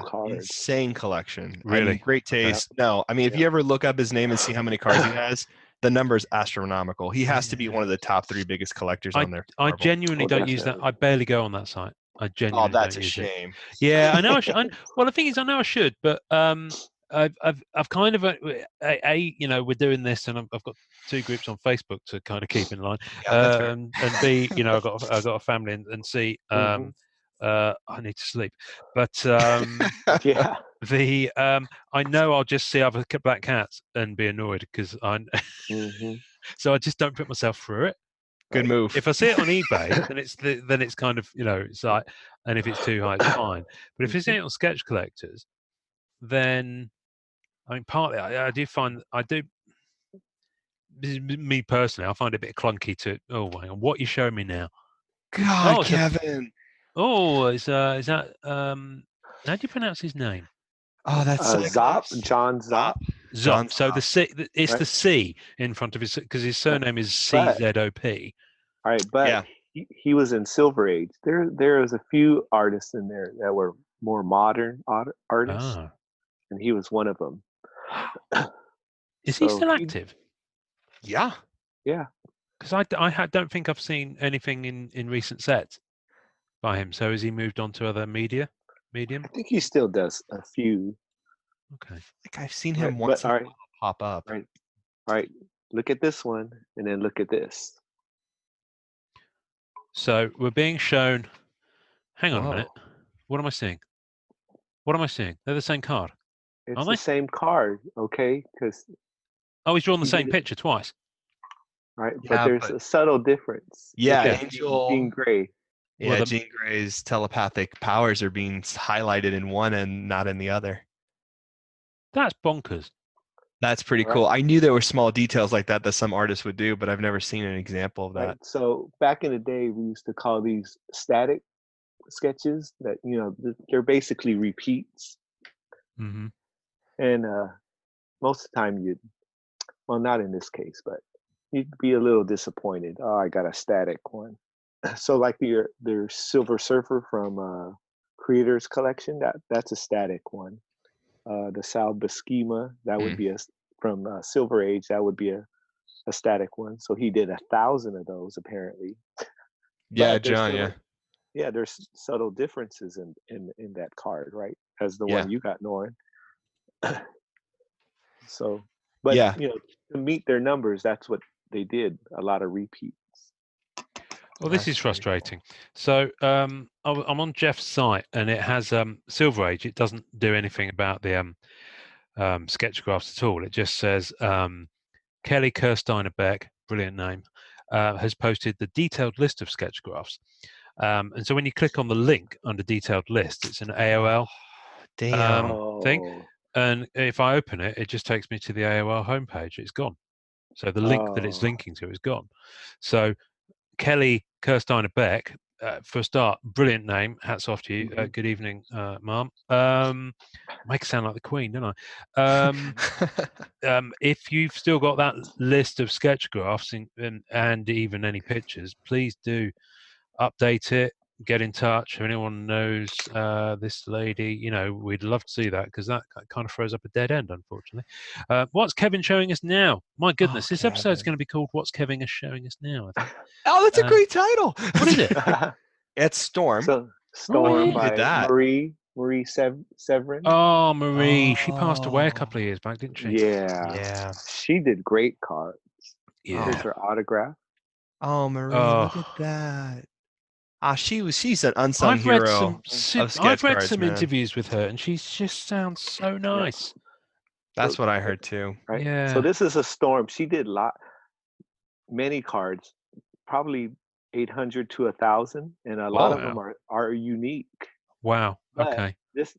cards. Insane collection. Really? Great taste. No, if you ever look up his name and see how many cards he has, the number's astronomical. He has to be one of the top 3 biggest collectors on there. I genuinely don't use that. I barely go on that site. I genuinely that's don't a use shame. It. Yeah, I know. Well, the thing is, I know I should, but I've kind of we're doing this, and I've got 2 groups on Facebook to kind of keep in line, and B, I've got a family, and C, I need to sleep, but yeah. I know I'll just see other black cats and be annoyed because so I just don't put myself through it. Good move. If I see it on eBay, then it's kind of it's like, and if it's too high, it's fine. But if it's on Sketch Collectors, then partly I do. Me personally, I find it a bit clunky to. Oh, hang on, what are you showing me now? God, Kevin. Is that how do you pronounce his name? Oh, that's Zop, John Zop. Zop. So the C, it's right. The C in front of his, because his surname is CZOP. All right, but he was in Silver Age. There was a few artists in there that were more modern artists, and he was one of them. Is he still active? Yeah. Because I don't think I've seen anything in recent sets by him. So has he moved on to other medium? I think he still does a few. Okay. I think I've seen him once in a while pop up. Right. All right. Look at this one, and then look at this. So we're being shown. Hang on a minute. What am I seeing? They're the same card. It's the same card, okay? Because he's drawn the same picture twice. Right, but there's a subtle difference. Yeah, Jean Grey. Yeah, Jean Grey's telepathic powers are being highlighted in one and not in the other. That's bonkers. That's pretty cool. I knew there were small details like that some artists would do, but I've never seen an example of that. Right. So back in the day, we used to call these static sketches that, they're basically repeats. Mm-hmm. And most of the time well, not in this case, but you'd be a little disappointed. Oh, I got a static one. So like their Silver Surfer from Creators Collection, that's a static one. The Sal Buscema, that would be from Silver Age, that would be a static one. So he did 1,000 of those apparently. Yeah, John. Yeah, there's subtle differences in that card, right? As the one you got, Norrin. So, but to meet their numbers, that's what they did. A lot of repeats. Well, this is frustrating. So I'm on Jeff's site, and it has Silver Age. It doesn't do anything about the Sketchagraphs at all. It just says Kelly Kirsteiner Beck, brilliant name, has posted the detailed list of Sketchagraphs. And so when you click on the link under detailed list, it's an AOL thing. And if I open it, it just takes me to the AOL homepage. It's gone. So the link that it's linking to is gone. So Kelly Kirsteiner Beck, for a start, brilliant name. Hats off to you. Good evening, Mom. Make it sound like the Queen, don't I? If you've still got that list of Sketchagraphs and even any pictures, please do update it. Get in touch. If anyone knows this lady, we'd love to see that, because that kind of throws up a dead end, unfortunately. What's Kevin showing us now? My goodness, this episode's going to be called "What's Kevin is showing us now." I think. Oh, that's a great title. What is it? It's Storm. So, Storm by Marie Severin. Oh, Marie. She passed away a couple of years back, didn't she? Yeah. She did great cards. Yeah. Here's her autograph. Oh, Marie, look at that. She's an unsung hero. I've read some interviews with her, and she just sounds so nice. That's what I heard too. Right. Yeah. So this is a Storm. She did many cards, probably 800 to 1,000, and a lot of them are unique. Wow. But okay.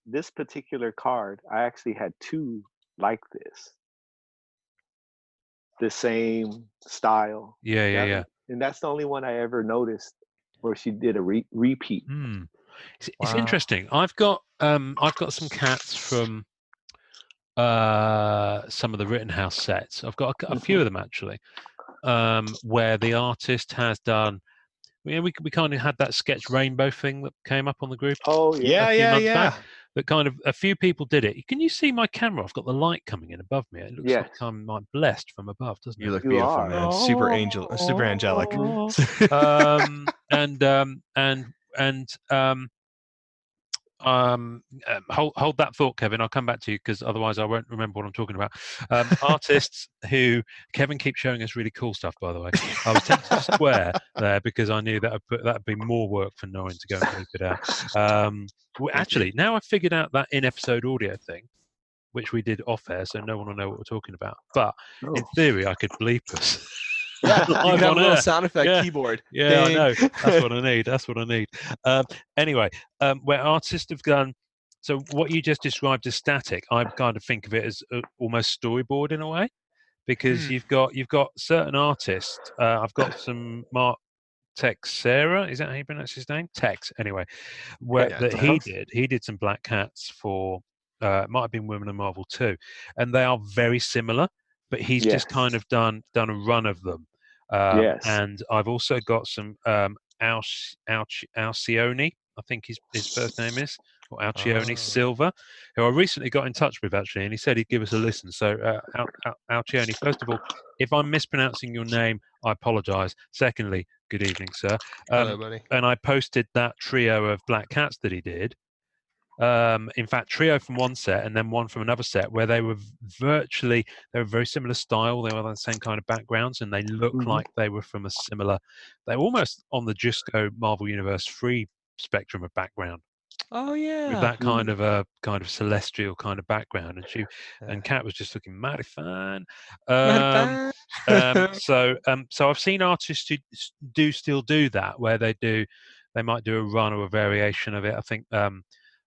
This particular card, I actually had two like this. The same style. Yeah. And that's the only one I ever noticed where she did a repeat. It's interesting. I've got some cats from some of the Rittenhouse sets. I've got a few of them actually, where the artist has done. We kind of had that sketch rainbow thing that came up on the group. Oh yeah. Back, that kind of a few people did it. Can you see my camera? I've got the light coming in above me. It looks like I'm like blessed from above, doesn't it? You look beautiful, man. Super angelic. Hold that thought, Kevin. I'll come back to you, because otherwise I won't remember what I'm talking about. Artists who Kevin keeps showing us really cool stuff, by the way. I was tempted to swear there, because I knew that'd be more work for Norrin to go and keep it out. Actually, now I've figured out that in-episode audio thing, which we did off air, so no one will know what we're talking about. But in theory, I could bleep us. Yeah, you can have a little sound effect keyboard. Yeah, ding. I know. That's what I need. Anyway, where artists have done, so what you just described as static, I kind of think of it as almost storyboard in a way, because you've got certain artists. I've got some Mark Texera, is that how you pronounce his name? Tex, anyway. He did some Black Cats for might have been Women of Marvel 2, and they are very similar. But he's just kind of done a run of them. And I've also got some Alcione, I think his first name is. or Alcione Silva, who I recently got in touch with actually, and he said he'd give us a listen. So Alcione, first of all, if I'm mispronouncing your name, I apologise. Secondly, good evening, sir. Hello, buddy. And I posted that trio of black cats that he did. In fact, trio from one set and then one from another set, where they were very similar style. They were the same kind of backgrounds, and they look like they were from a similar. They were almost on the Jusco Marvel Universe free spectrum of background. Oh yeah, with that kind of celestial kind of background, and Kat was just looking mighty fine. So I've seen artists who still do that, where they might do a run or a variation of it. I think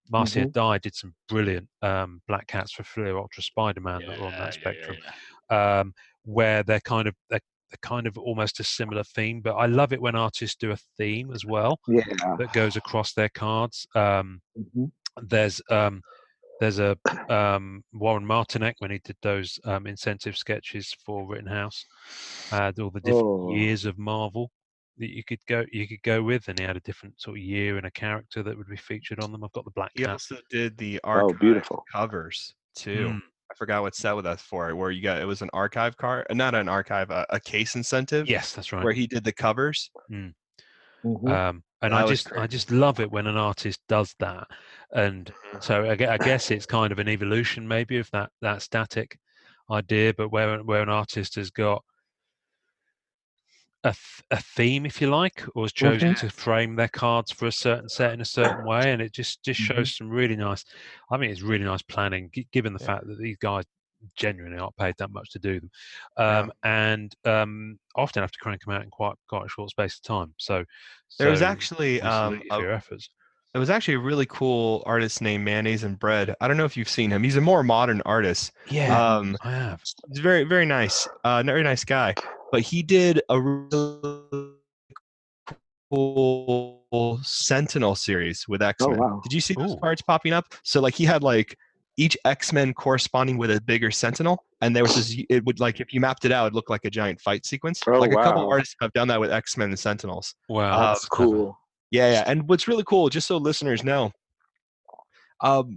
Marcia Dye did some brilliant black cats for Fluo Ultra Spider-Man that were on that spectrum, where they're kind of almost a similar theme. But I love it when artists do a theme as well that goes across their cards. There's a Warren Martinek, when he did those incentive sketches for Rittenhouse, all the different years of Marvel that you could go with, and he had a different sort of year and a character that would be featured on them. I've got the black cat. He also did the archive covers too. I forgot what set with us for, where it was an archive card, not an archive, a case incentive. Yes, that's right. Where he did the covers. And I just love it when an artist does that. And so I guess it's kind of an evolution maybe of that static idea, but where an artist has got a theme, if you like, or has chosen to frame their cards for a certain set in a certain way, and it just shows some really nice. I mean, it's really nice planning, given the fact that these guys genuinely aren't paid that much to do them, and often have to crank them out in quite a short space of time. So there was actually your efforts. There was actually a really cool artist named Mayonnaise and Bread. I don't know if you've seen him. He's a more modern artist. Yeah, I have. He's very, very nice. Very nice guy. But he did a really cool Sentinel series with X-Men. Oh, wow. Did you see those cards popping up? So like he had like each X-Men corresponding with a bigger Sentinel, and there was this. It would, like, if you mapped it out, it looked like a giant fight sequence. A couple artists have done that with X-Men and Sentinels. Wow, that's cool. Yeah. And what's really cool, just so listeners know,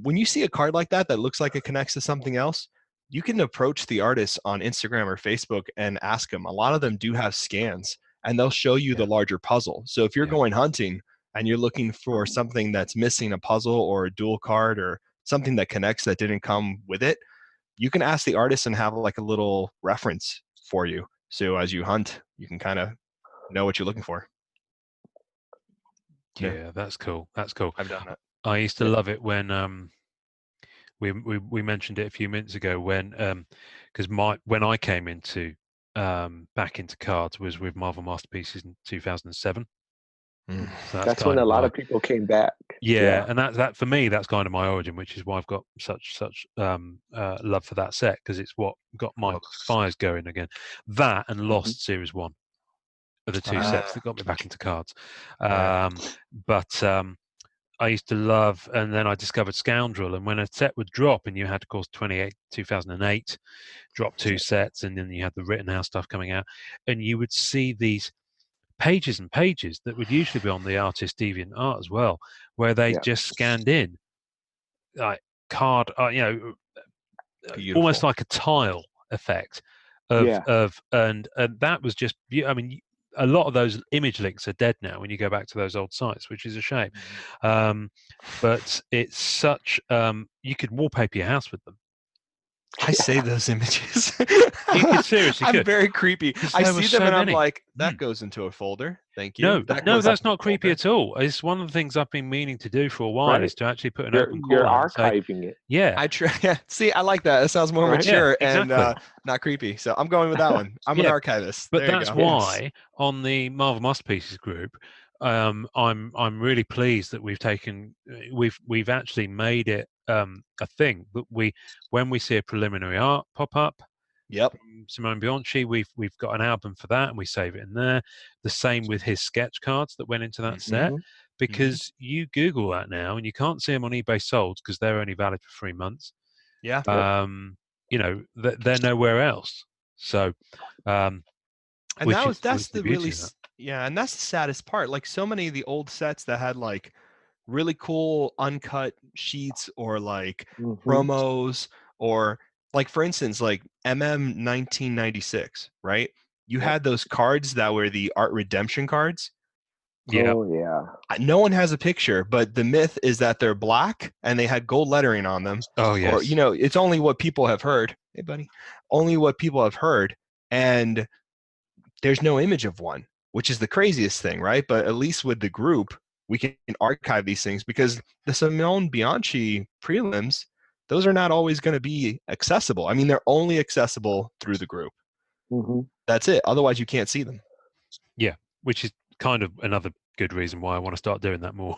when you see a card like that looks like it connects to something else, you can approach the artists on Instagram or Facebook and ask them. A lot of them do have scans, and they'll show you the larger puzzle. So if you're going hunting and you're looking for something that's missing a puzzle or a dual card or something that connects that didn't come with it, you can ask the artist and have like a little reference for you. So as you hunt, you can kind of know what you're looking for. Yeah, that's cool. That's cool. I've done that. I used to love it when we mentioned it a few minutes ago when when I came into back into cards was with Marvel Masterpieces in 2007. So that's when a lot of people came back. Yeah, and that for me, that's kind of my origin, which is why I've got such love for that set, because it's what got my fires going again. That and Lost Series 1 are the two sets that got me back into cards. But I used to love, and then I discovered Scoundrel, and when a set would drop, and you had, of course, 2008, drop 2 sets, and then you had the Rittenhouse stuff coming out, and you would see these pages and pages that would usually be on the artist Deviant Art as well, where they just scanned in like card, almost like a tile effect of and that was just, I mean, a lot of those image links are dead now when you go back to those old sites, which is a shame. But it's such, you could wallpaper your house with them. I save those images. Seriously I'm very creepy. I see them and I'm like, that goes into a folder. Thank you. No, that's not creepy at all. It's one of the things I've been meaning to do for a while, is to actually put an open call. You're archiving it. Yeah. I try. See, I like that. It sounds more mature and not creepy. So I'm going with that one. I'm an archivist. But that's why on the Marvel Masterpieces group, I'm really pleased that we've actually made it a thing that when we see a preliminary art pop up, from Simone Bianchi, we've got an album for that, and we save it in there. The same with his sketch cards that went into that set, because you Google that now and you can't see them on eBay sold because they're only valid for 3 months. They're nowhere else. So and that's the really and that's the saddest part. Like so many of the old sets that had like really cool uncut sheets or like promos, or like, for instance, like MM 1996, right? You had those cards that were the art redemption cards. Yeah. Oh yeah. No one has a picture, but the myth is that they're black and they had gold lettering on them. Oh yes. Or, you know, it's only what people have heard. Hey buddy. Only what people have heard, and there's no image of one, which is the craziest thing, right? But at least with the group, we can archive these things, because the Simone Bianchi prelims, those are not always going to be accessible. I mean, they're only accessible through the group. That's it. Otherwise, you can't see them. Yeah, which is kind of another good reason why I want to start doing that more.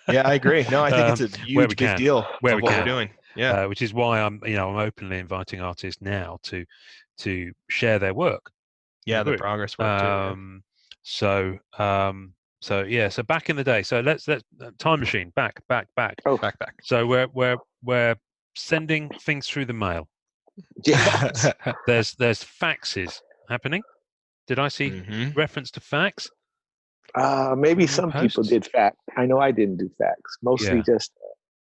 Yeah, I agree. No, I think it's a huge big deal where of what we're doing. Yeah, which is why I'm openly inviting artists now to share their work. Yeah, the progress work too. So back in the day. So let's time machine back. Oh, back. So we're sending things through the mail. Yes. There's faxes happening. Did I see reference to fax? Maybe some people did fax. I know I didn't do fax. Mostly just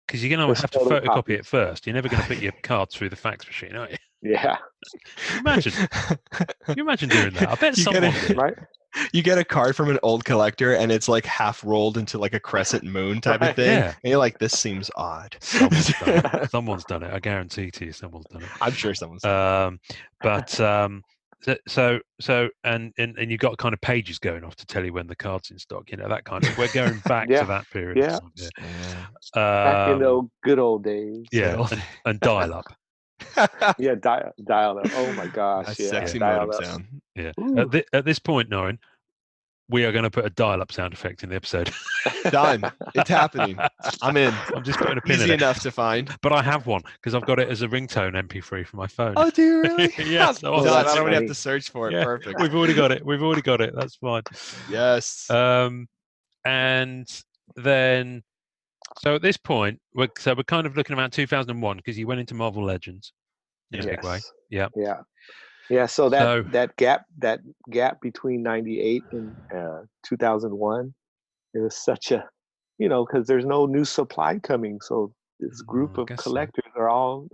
because you're going to have to photocopy it first. You're never going to put your cards through the fax machine, are you? Yeah. Can you imagine doing that? I bet someone did. Right. You get a card from an old collector and it's like half rolled into like a crescent moon type of thing. Yeah. And you're like, this seems odd. Someone's done it. I guarantee to you someone's done it. I'm sure someone's done it. But so you got kind of pages going off to tell you when the card's in stock, that kind of. We're going back to that period. Yeah. Back in the good old days. Yeah, and dial up. Yeah, dial up. Oh my gosh, that's sexy modem sound. Yeah. At this point, Norrin, we are going to put a dial-up sound effect in the episode. Done. It's happening. I'm in. I'm just putting a pin in it. Easy enough to find. But I have one because I've got it as a ringtone MP3 for my phone. Oh, do you really? Yeah. So I don't really have to search for it. Yeah, perfect. We've already got it. That's fine. Yes. And then, so at this point, we're kind of looking around 2001 because you went into Marvel Legends in a big way. Yeah. Yeah. Yeah, so that gap between 98 and 2001, it was such a, because there's no new supply coming, so this group of collectors are all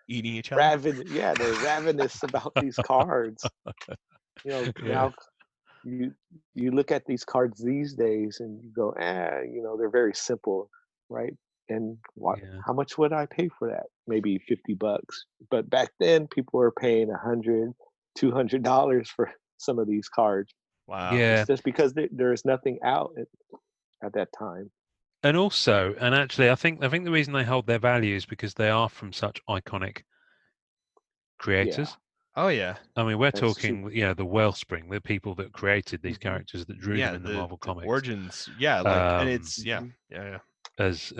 eating each other. They're ravenous about these cards. Now you look at these cards these days and you go, they're very simple, right? And how much would I pay for that? Maybe $50. But back then, people were paying $100, $200 for some of these cards. Wow! Yeah, it's just because there is nothing out at that time. And also, actually, I think the reason they hold their value is because they are from such iconic creators. Yeah. Oh yeah. I mean, we're talking, the wellspring, the people that created these characters that drew them in the Marvel comics. Origins, and it's yeah. As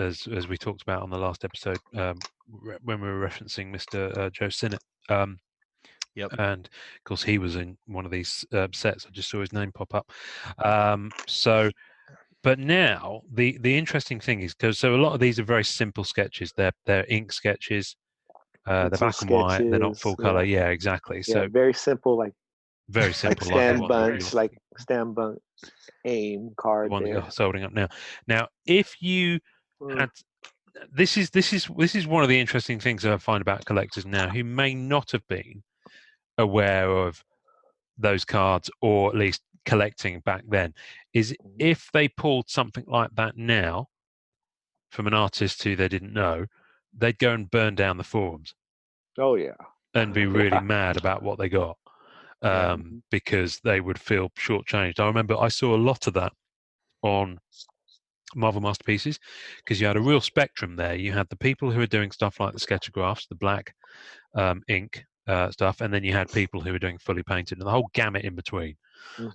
we talked about on the last episode, when we were referencing Mr. Joe Sinnott. And of course he was in one of these sets. I just saw his name pop up. But now the interesting thing is, so a lot of these are very simple sketches. They're ink sketches. They're black and white. They're not full color. Yeah, exactly. So very simple, very simple. Like Stan Bunch AIM card. The one that you're holding up now. Now, if you had, this is one of the interesting things that I find about collectors now who may not have been aware of those cards, or at least collecting back then, is if they pulled something like that now from an artist who they didn't know, they'd go and burn down the forums. Oh yeah. And be really mad about what they got, because they would feel shortchanged. I remember I saw a lot of that on Marvel Masterpieces, because you had a real spectrum there. You had the people who were doing stuff like the Sketchagraphs, the black ink stuff, and then you had people who were doing fully painted, and the whole gamut in between.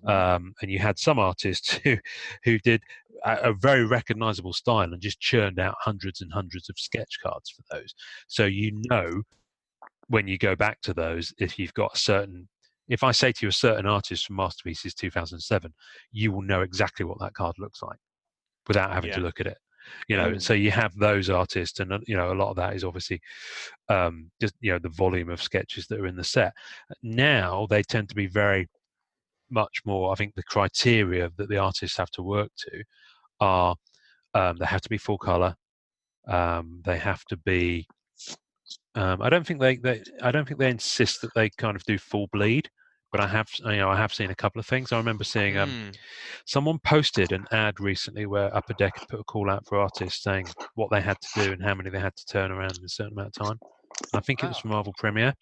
And you had some artists who did a very recognizable style and just churned out hundreds and hundreds of sketch cards for those. So when you go back to those, if you've got if I say to you a certain artist from Masterpieces 2007, you will know exactly what that card looks like without having to look at it. So you have those artists, and a lot of that is obviously just the volume of sketches that are in the set. Now they tend to be very much more, I think the criteria that the artists have to work to are They have to be full color. They have to be. I don't think they insist that they kind of do full bleed, but I have seen a couple of things. I remember seeing someone posted an ad recently where Upper Deck had put a call out for artists saying what they had to do and how many they had to turn around in a certain amount of time. I think it was for Marvel Premiere,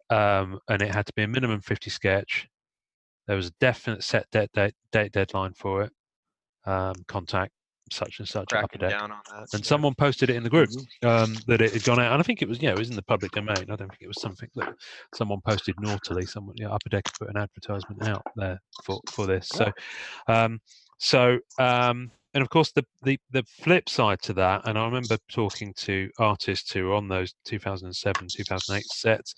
and it had to be a minimum 50 sketch. There was a definite set deadline for it. Contact such and such at Upper Deck. Down on that, and someone posted it in the group that it had gone out, and I think it was it was in the public domain. I don't think it was something that someone posted naughtily. Someone Upper Deck put an advertisement out there for this. So and of course the flip side to that, and I remember talking to artists who were on those 2007 2008 sets,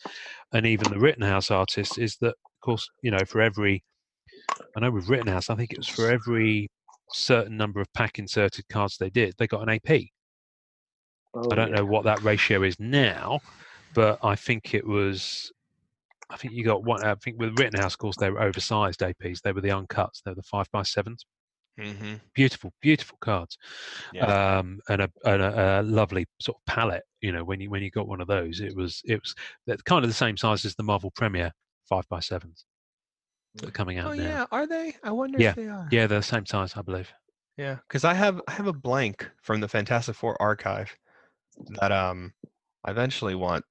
and even the Rittenhouse artists, is that of course for every, I know with Rittenhouse, I think it was for every certain number of pack inserted cards they did, they got an AP. I don't know what that ratio is now, but I think it was. I think you got one. I think with Rittenhouse, of course, they were oversized APs. They were the uncuts. They were the 5x7s. Beautiful, beautiful cards, and a lovely sort of palette. When you got one of those, it was kind of the same size as the Marvel Premiere 5x7s. That are coming out now. Yeah, are they? I wonder if they are. Yeah, they're the same size, I believe. Yeah, because I have a blank from the Fantastic Four archive that I eventually want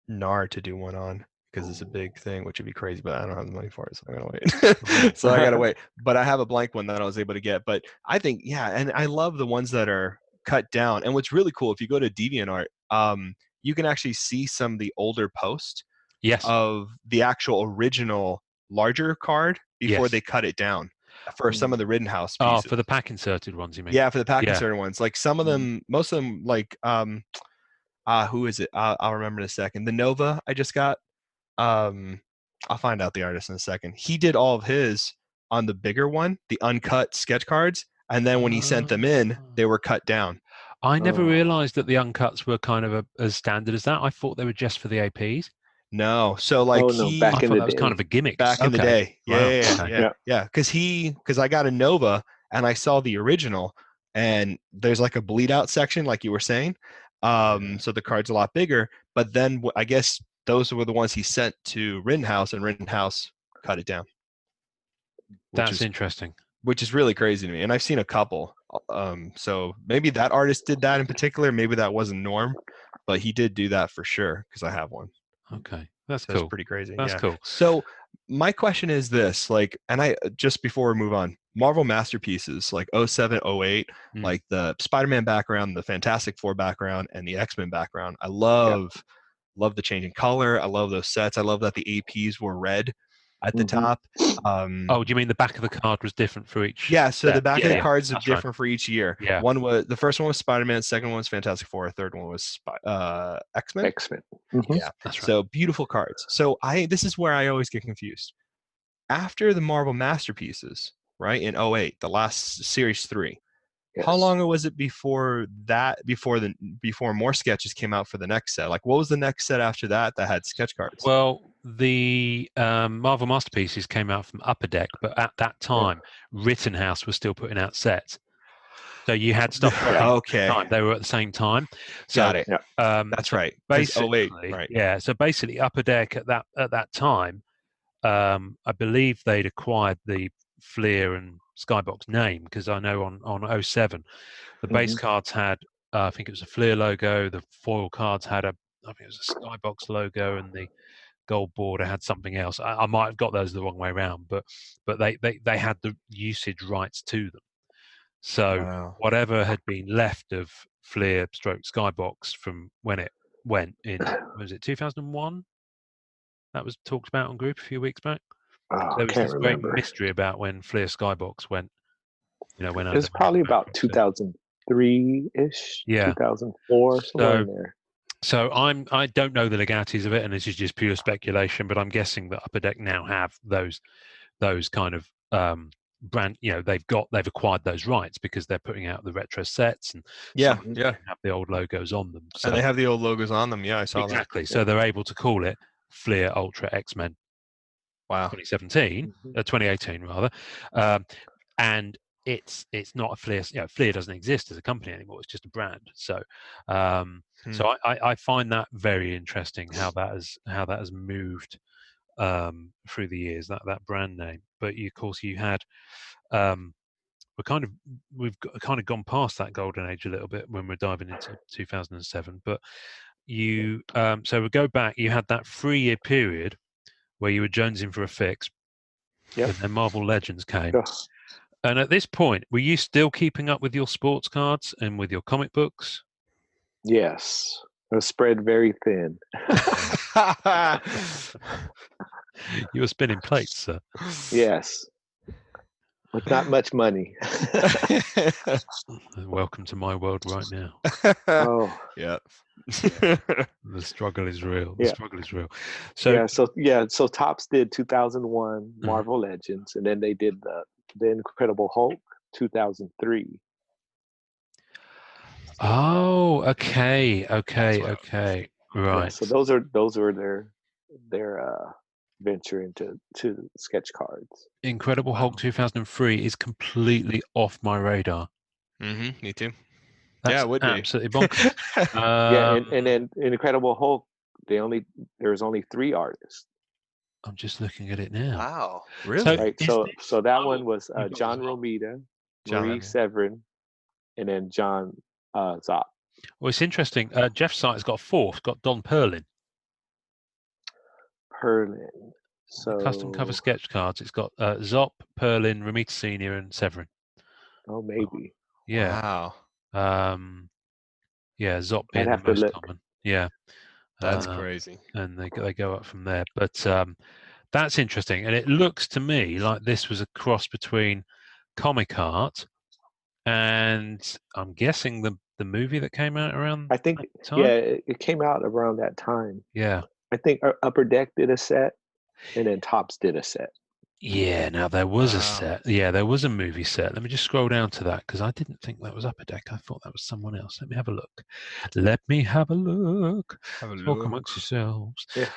NAR to do one on, because it's a big thing, which would be crazy, but I don't have the money for it, so I'm gonna wait. So I gotta wait. But I have a blank one that I was able to get. But I think and I love the ones that are cut down. And what's really cool, if you go to DeviantArt, you can actually see some of the older posts of the actual original larger card before they cut it down for some of the Rittenhouse pieces. Oh, for the pack inserted ones, you mean? Yeah, for the pack inserted ones. Like some of them, most of them, like who is it? I'll remember in a second. The Nova I just got. I'll find out the artist in a second. He did all of his on the bigger one, the uncut sketch cards, and then when he sent them in, they were cut down. I never realized that the uncuts were kind of as standard as that. I thought they were just for the APs. No, so like back in the day, that was kind of a gimmick back in the day. Wow. Yeah. Because I got a Nova and I saw the original, and there's like a bleed out section, like you were saying. So the card's a lot bigger. But then I guess those were the ones he sent to Rittenhouse, and Rittenhouse cut it down. That's interesting. Which is really crazy to me. And I've seen a couple. So maybe that artist did that in particular. Maybe that wasn't norm, but he did do that for sure, because I have one. Okay, that's cool. That's pretty crazy. That's cool. So my question is this, like, and I just before we move on, Marvel masterpieces like 07, 08, like the Spider-Man background, the Fantastic Four background, and the X-Men background. I love the change in color. I love those sets. I love that the APs were red at the top. Do you mean the back of the card was different for each? Yeah, so the back of the cards are different for each year. Yeah. The first one was Spider-Man, second one was Fantastic Four, third one was X-Men. X-Men. Yeah, that's right. So beautiful cards. So this is where I always get confused. After the Marvel masterpieces, right, in 08, the last series 3. Yes. How long was it before more sketches came out for the next set? Like, what was the next set after that had sketch cards? Well, the Marvel Masterpieces came out from Upper Deck, but at that time, Rittenhouse was still putting out sets. So you had stuff. They were at the same time. So, got it. That's right. Basically, 08, right. Yeah. So basically, Upper Deck at that time, I believe they'd acquired the Fleer and Skybox name, because I know on 07, the base cards had I think it was a Fleer logo. The foil cards had I think it was a Skybox logo, and the gold border had something else. I might have got those the wrong way around, but they had the usage rights to them. So whatever had been left of Fleer / Skybox from when it went in, was it 2001? That was talked about on group a few weeks back. There was this great mystery about when Fleer Skybox went. When it was probably about 2003-ish, 2004, somewhere in there. So I don't know the legalities of it, and this is just pure speculation. But I'm guessing that Upper Deck now have those kind of brand. They've acquired those rights because they're putting out the retro sets, and have the old logos on them. So, and they have the old logos on them. Yeah, I saw that. Exactly. So they're able to call it Fleer Ultra X-Men. Wow. 2018 rather, and it's not a Fleer. Fleer doesn't exist as a company anymore. It's just a brand. So, so I find that very interesting how that has moved through the years, that brand name. But of course you had we've kind of gone past that golden age a little bit when we're diving into 2007. But you so we go back. You had that 3-year period where you were jonesing for a fix, and then Marvel Legends came. And at this point, were you still keeping up with your sports cards and with your comic books? Yes, it was spread very thin. You were spinning plates, sir. Yes, with not much money. Welcome to my world right now. Oh, yeah. The struggle is real. The struggle is real. So so Topps did 2001 Marvel Legends, and then they did the Incredible Hulk 2003. Oh, okay, right. Yeah, so those were their venture into sketch cards. Incredible Hulk 2003 is completely off my radar. Me too. That's it would absolutely bonkers. And then Incredible Hulk, there was only 3 artists. I'm just looking at it now. Wow, really? Right. So that one was John Romita, Marie Severin, and then John Zopp. Well, it's interesting. Jeff's site's got 4. It's got Don Perlin. So Custom cover sketch cards. It's got Zopp, Perlin, Romita Senior, and Severin. Oh, maybe. Yeah. Wow. Yeah, Zopp being the most common. Yeah. That's crazy. And they go up from there. But that's interesting. And it looks to me like this was a cross between comic art and I'm guessing the movie that came out around I think that time? it came out around that time. Yeah. I think Upper Deck did a set and then Topps did a set. Yeah, now there was a set. Yeah, there was a movie set. Let me just scroll down to that because I didn't think that was Upper Deck. I thought that was someone else. Let me have a look. Talk amongst yourselves. Yeah.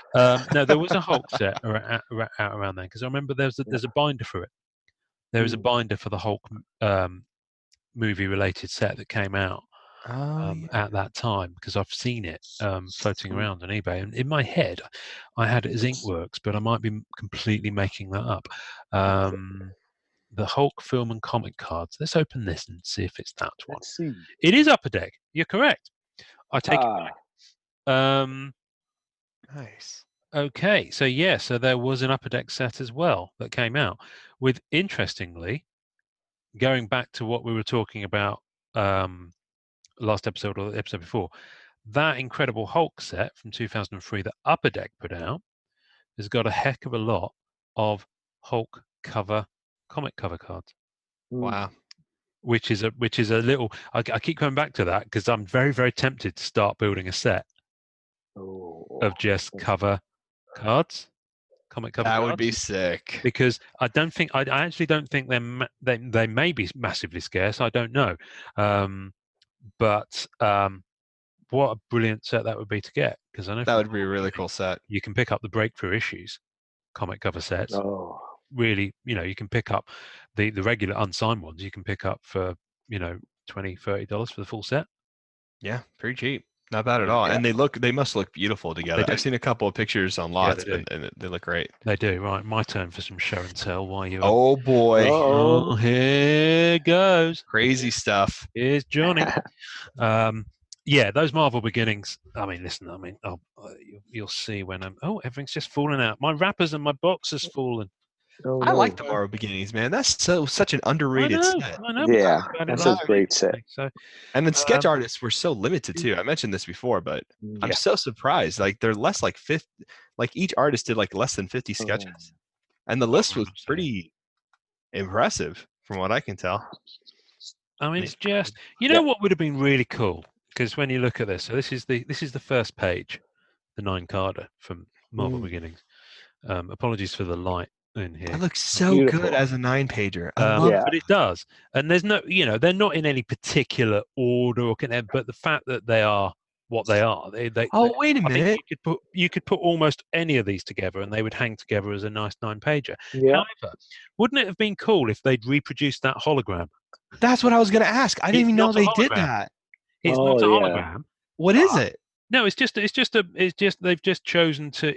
No, there was a Hulk set out around then because I remember there's a binder for it. There was a binder for the Hulk movie-related set that came out at that time because I've seen it floating around on eBay. And in my head, I had it as Inkworks, but I might be completely making that up. The Hulk film and comic cards. Let's open this and see if it's that one. Let's see. It is Upper Deck. You're correct. I take it back. Nice. Okay, so there was an Upper Deck set as well that came out with, interestingly, going back to what we were talking about last episode or the episode before, that Incredible Hulk set from 2003 that Upper Deck put out has got a heck of a lot of Hulk comic cover cards. Wow. Which is a little. I keep coming back to that because I'm very, very tempted to start building a set of just cover cards, comic cover. That cards, would be sick. Because I actually don't think they may be massively scarce. I don't know, but what a brilliant set that would be to get, because I know that would be a really cool set. You can pick up the breakthrough issues comic cover sets. Really, you can pick up the regular unsigned ones. You can pick up for $20-$30 for the full set. Yeah, pretty cheap. Not bad at all. Yeah. And they must look beautiful together. I've seen a couple of pictures on lots, and they look great. They do. Right, my turn for some show and tell. Why you? Oh boy! Oh, here goes. Crazy stuff. Here's Johnny. Yeah, those Marvel beginnings. I mean, listen. I mean, you'll see when I'm. Oh, everything's just falling out. My wrappers and my box has fallen. Oh, I like the Marvel beginnings, man. That's such an underrated set. I know. Yeah, that's a great set. So, and then sketch artists were so limited too. I mentioned this before, but I'm so surprised. Like they're less like 50. Like each artist did like less than 50 sketches, and the list was pretty impressive from what I can tell. I mean, it's just what would have been really cool, because when you look at this, so this is the first page, the 9-carder from Marvel Beginnings. Apologies for the light in here. It looks so good as a 9-pager. But it does, and there's no, they're not in any particular order or but the fact that they are what they are. Wait a minute. You could put almost any of these together, and they would hang together as a nice 9-pager. Yeah. However, wouldn't it have been cool if they'd reproduced that hologram That's what I was going to ask. I didn't even know they did that. It's not a hologram. What is it? No, it's just they've just chosen to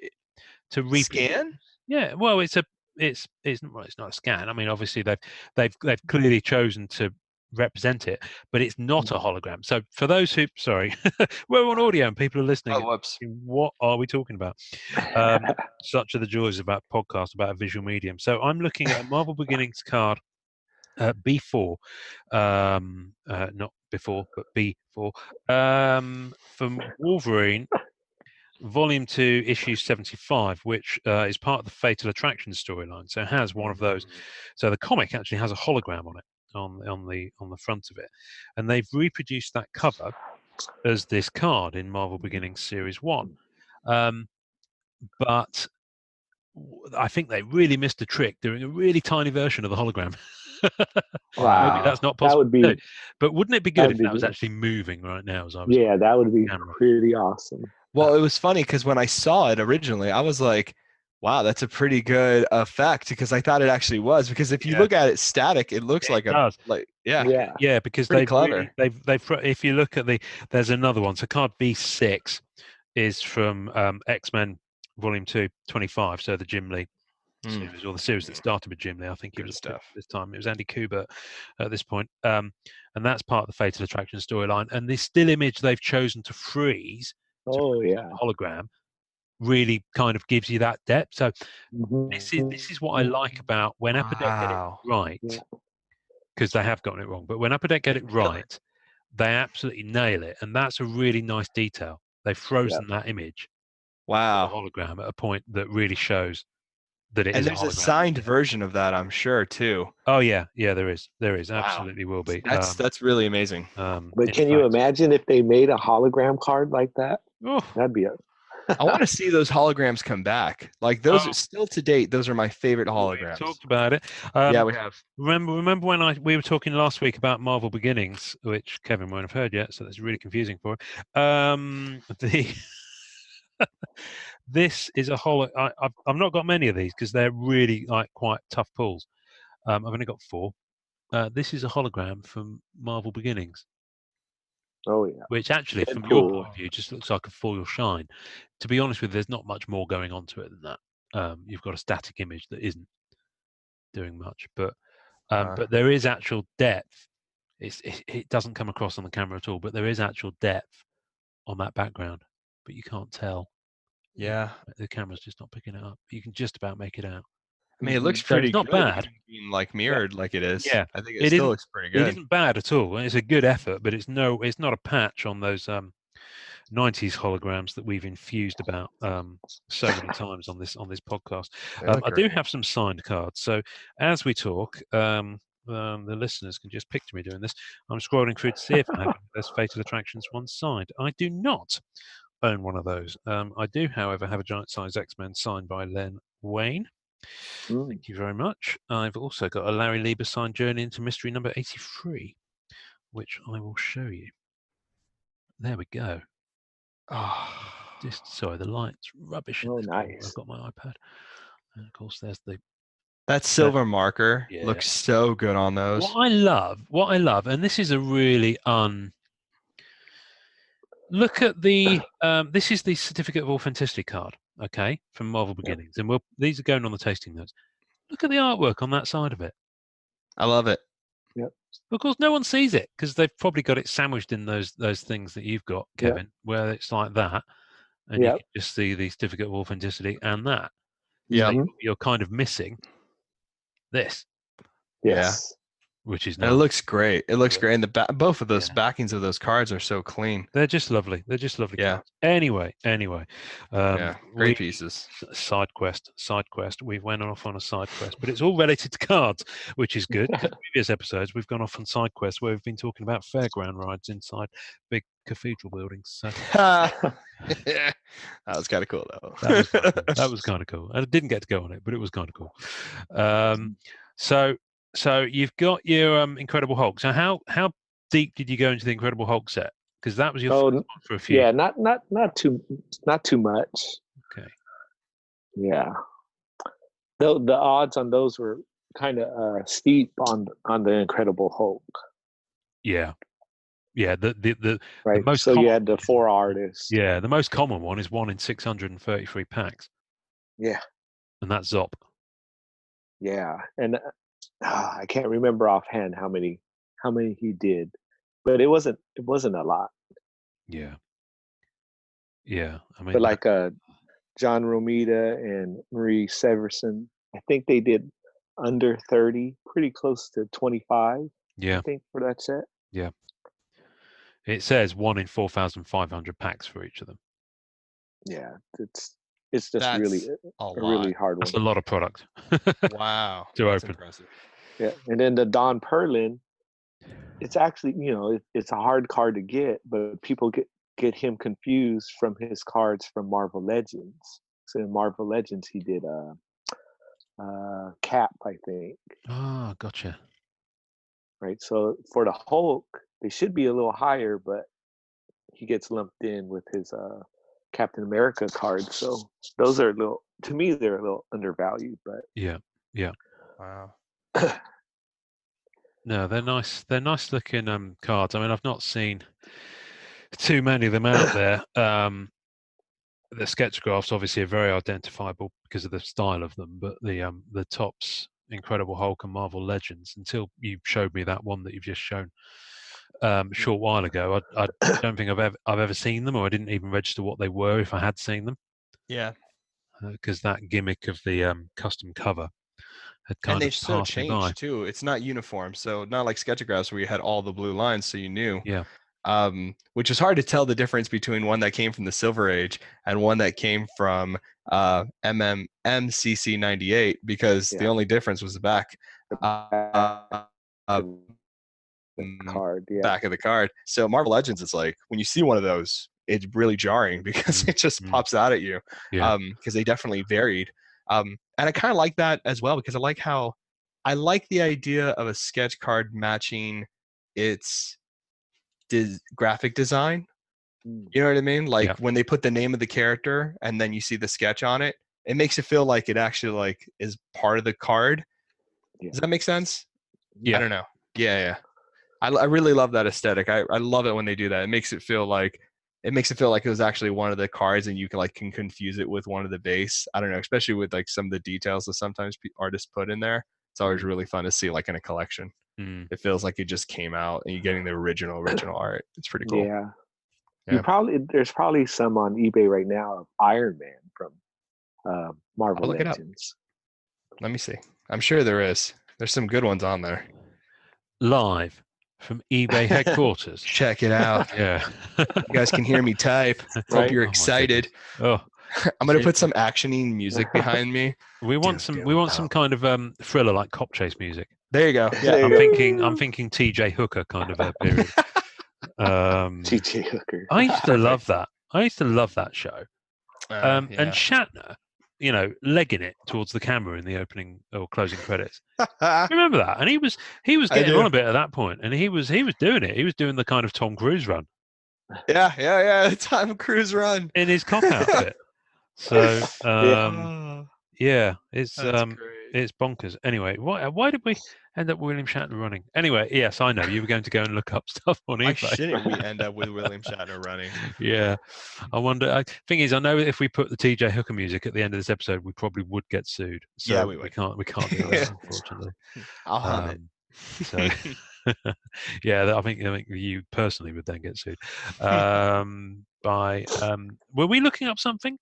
scan. Yeah, well, it's not a scan. I mean, obviously they've clearly chosen to represent it, but it's not a hologram. So for those who, sorry, we're on audio and people are listening. Oh, whoops. What are we talking about? Such are the joys about podcast about a visual medium. So I'm looking at a Marvel Beginnings card, B4, not before, but B4, from Wolverine. Volume 2, issue 75, which is part of the Fatal Attraction storyline. So it has one of those. So the comic actually has a hologram on it, on the front of it, and they've reproduced that cover as this card in Marvel Beginnings Series 1. But I think they really missed a trick doing a really tiny version of the hologram. Wow. Maybe that's not possible. That would be, but wouldn't it be good if that was actually moving right now? As I was that would be pretty awesome. Well, it was funny because when I saw it originally, I was like, wow, that's a pretty good effect, because I thought it actually was. Because if you look at it static, it looks like does. Because pretty clever. They've if you look at there's another one. So card B6 is from X-Men Volume 2, 25. So the Jim Lee series, or the series that started with Jim Lee. I think it was stuff this time. It was Andy Kubert at this point, and that's part of the Fatal Attraction storyline. And this still image they've chosen to freeze. Hologram really kind of gives you that depth. So this is what I like about when Upper Deck get it right, because they have gotten it wrong. But when Upper Deck get it right, they absolutely nail it, and that's a really nice detail. They've frozen that image, hologram, at a point that really shows that it is. And there's a signed version of that, I'm sure, too. Oh yeah, there is. Absolutely will be. That's really amazing. But can you imagine if they made a hologram card like that? That'd be I want to see those holograms come back. Like those are still to date. Those are my favorite holograms. We talked about it. Yeah, we have. Remember when we were talking last week about Marvel Beginnings, which Kevin won't have heard yet, so that's really confusing for him. This is a I've not got many of these because they're really quite tough pulls. I've only got 4. This is a hologram from Marvel Beginnings. Oh yeah. Which actually, from your point of view, just looks like a foil shine. To be honest with you, there's not much more going on to it than that. You've got a static image that isn't doing much, but there is actual depth. It doesn't come across on the camera at all, but there is actual depth on that background, but you can't tell. Yeah, the camera's just not picking it up. You can just about make it out. I mean, it looks pretty it's not good, bad. Being mirrored like it is. Yeah, I think it still looks pretty good. It isn't bad at all. It's a good effort, but it's not a patch on those 90s holograms that we've infused about so many times on this podcast. I do have some signed cards. So as we talk, the listeners can just picture me doing this. I'm scrolling through to see if I have those Fatal Attractions ones signed. I do not own one of those. I do, however, have a giant size X-Men signed by Len Wayne. Thank you very much. I've also got a Larry Lieber signed Journey into Mystery number 83, which I will show you. There we go. Sorry, the light's rubbish. Nice. I've got my iPad, and of course there's that silver marker. Looks so good on those. What I love, and this is a really look at the this is the certificate of authenticity card, okay, from Marvel Beginnings, and these are going on the tasting notes. Look at the artwork on that side of it. I love it. Yep. Of course, no one sees it because they've probably got it sandwiched in those things that you've got, Kevin, where it's like that, and you can just see the certificate of authenticity and that. Yeah, so you're kind of missing this. Yes. Which is nice. And it looks great. It looks great, and both of those backings of those cards are so clean. They're just lovely. Yeah. Cards. Anyway. Great pieces. Side quest. We went off on a side quest, but it's all related to cards, which is good. In previous episodes, we've gone off on side quests where we've been talking about fairground rides inside big cathedral buildings. So. That was kind of cool, though. That was kind of cool. I didn't get to go on it, but it was kind of cool. So you've got your Incredible Hulk. So how deep did you go into the Incredible Hulk set? Because that was your first one for a few. Yeah, not too much. Okay. Yeah. The odds on those were kind of steep on the Incredible Hulk. Yeah. Yeah, the right. most so common, you had the 4 artists. Yeah, the most common one is 1 in 633 packs. Yeah. And that's Zop. Yeah, and I can't remember offhand how many he did, but it wasn't a lot. Yeah. Yeah, I mean, but like John Romita and Marie Severson, I think they did under 30, pretty close to 25. Yeah, I think for that set. Yeah, it says 1 in 4,500 packs for each of them. Yeah, it's just really a really hard one. That's a lot of product. Wow, to that's open. Impressive. Yeah, and then the Don Perlin, it's actually, it's a hard card to get, but people get him confused from his cards from Marvel Legends. So in Marvel Legends, he did Cap, I think. Ah, gotcha. Right. So for the Hulk, they should be a little higher, but he gets lumped in with his Captain America cards. So those are to me, they're a little undervalued. But yeah. Wow. No, they're nice. They're nice looking cards. I mean, I've not seen too many of them out there. The Sketchagraphs obviously are very identifiable because of the style of them, but the Topps Incredible Hulk and Marvel Legends, until you showed me that one that you've just shown a short while ago, I don't think I've ever seen them, or I didn't even register what they were if I had seen them. Yeah, because that gimmick of the custom cover had kind and of passed me by. changed too. It's not uniform, so not like Sketchagraphs where you had all the blue lines, so you knew. Yeah. Which is hard to tell the difference between one that came from the Silver Age and one that came from MCC 98, because the only difference was the back card, back of the card. So Marvel Legends is like, when you see one of those, it's really jarring because it just pops out at you. Because they definitely varied. And I kind of like that as well, because I like the idea of a sketch card matching its graphic design. You know what I mean? Like when they put the name of the character and then you see the sketch on it, it makes it feel like it actually like is part of the card. Does that make sense? Yeah. I don't know. Yeah. I really love that aesthetic. I love it when they do that. It makes it feel like it was actually one of the cards, and you can confuse it with one of the base. I don't know, especially with like some of the details that sometimes artists put in there. It's always really fun to see, like in a collection. It feels like it just came out and you're getting the original art. It's pretty cool. Yeah. There's probably some on eBay right now of Iron Man from Marvel Legends. Let me see. I'm sure there is. There's some good ones on there. Live from eBay headquarters. Check it out. Yeah. You guys can hear me type. Hope you're excited. I'm gonna put some actiony music behind me. We want some kind of thriller, like Cop Chase music. There you go. Yeah, I'm thinking TJ Hooker kind of a period. TJ Hooker. I used to love that. I used to love that show. And Shatner, legging it towards the camera in the opening or closing credits. Remember that? And he was getting on a bit at that point, and he was doing it. He was doing the kind of Tom Cruise run. Yeah. Tom Cruise run in his cop outfit. So it's bonkers. Anyway, why did we end up with William Shatner running? Anyway, yes, I know you were going to go and look up stuff on eBay. Why shouldn't we end up with William Shatner running? Yeah, I wonder. Thing is, I know if we put the TJ Hooker music at the end of this episode, we probably would get sued. So we can't do that, unfortunately. I'll hum it. So I think you personally would then get sued. Were we looking up something?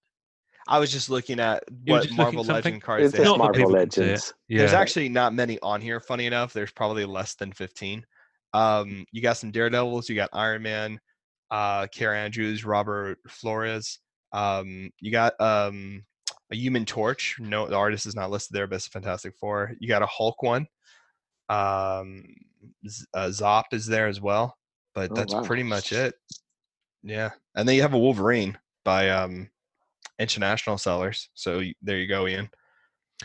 I was just looking at what Marvel Legend cards it's they have. Marvel Legends. There's actually not many on here, funny enough. There's probably less than 15. You got some Daredevils, you got Iron Man, Kara Andrews, Robert Flores. You got a Human Torch. No, the artist is not listed there, but it's Fantastic Four. You got a Hulk one. Zop is there as well, but that's pretty much it. Yeah, and then you have a Wolverine by international sellers. So there you go, Ian.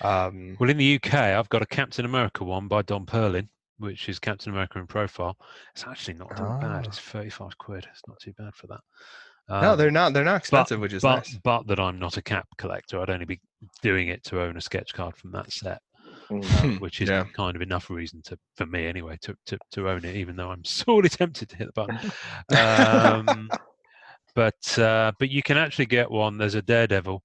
Well, in the UK, I've got a Captain America one by Don Perlin, which is Captain America in profile. It's actually not too bad. It's 35 quid. It's not too bad for that. No, they're not expensive, which is nice. But that I'm not a cap collector. I'd only be doing it to own a sketch card from that set. which is kind of enough reason for me anyway to own it, even though I'm sorely tempted to hit the button. But you can actually get one. There's a Daredevil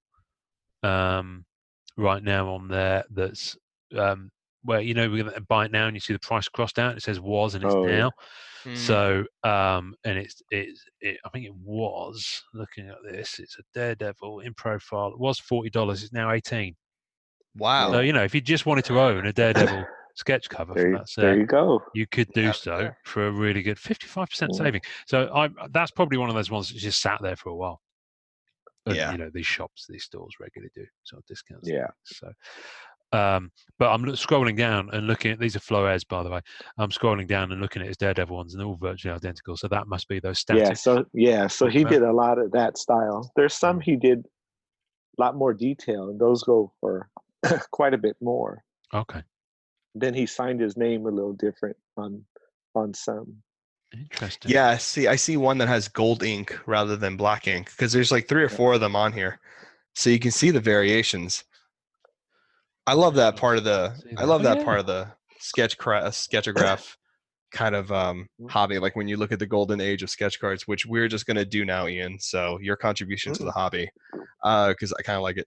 right now on there that's where we're going to buy it now, and you see the price crossed out. It says was, and it's now. Yeah. So and I think it was, looking at this, it's a Daredevil in profile. It was $40. It's now $18. Wow. So if you just wanted to own a Daredevil sketch cover from that set, there you go. You could do so for a really good 55% saving. So that's probably one of those ones that just sat there for a while. And, these shops, these stores regularly do sort of discounts. Yeah. So, but I'm scrolling down and looking at, these are Flores, by the way. I'm scrolling down and looking at his Daredevil ones, and they're all virtually identical. So that must be those static. So he did a lot of that style. There's some he did a lot more detail, and those go for quite a bit more. Okay. Then he signed his name a little different on some. Interesting. Yeah, I see one that has gold ink rather than black ink, because there's like 3 or 4 of them on here, so you can see the variations. I love that part of the sketchograph kind of hobby. Like when you look at the golden age of sketch cards, which we're just going to do now, Ian. So your contribution to the hobby, because I kind of like it.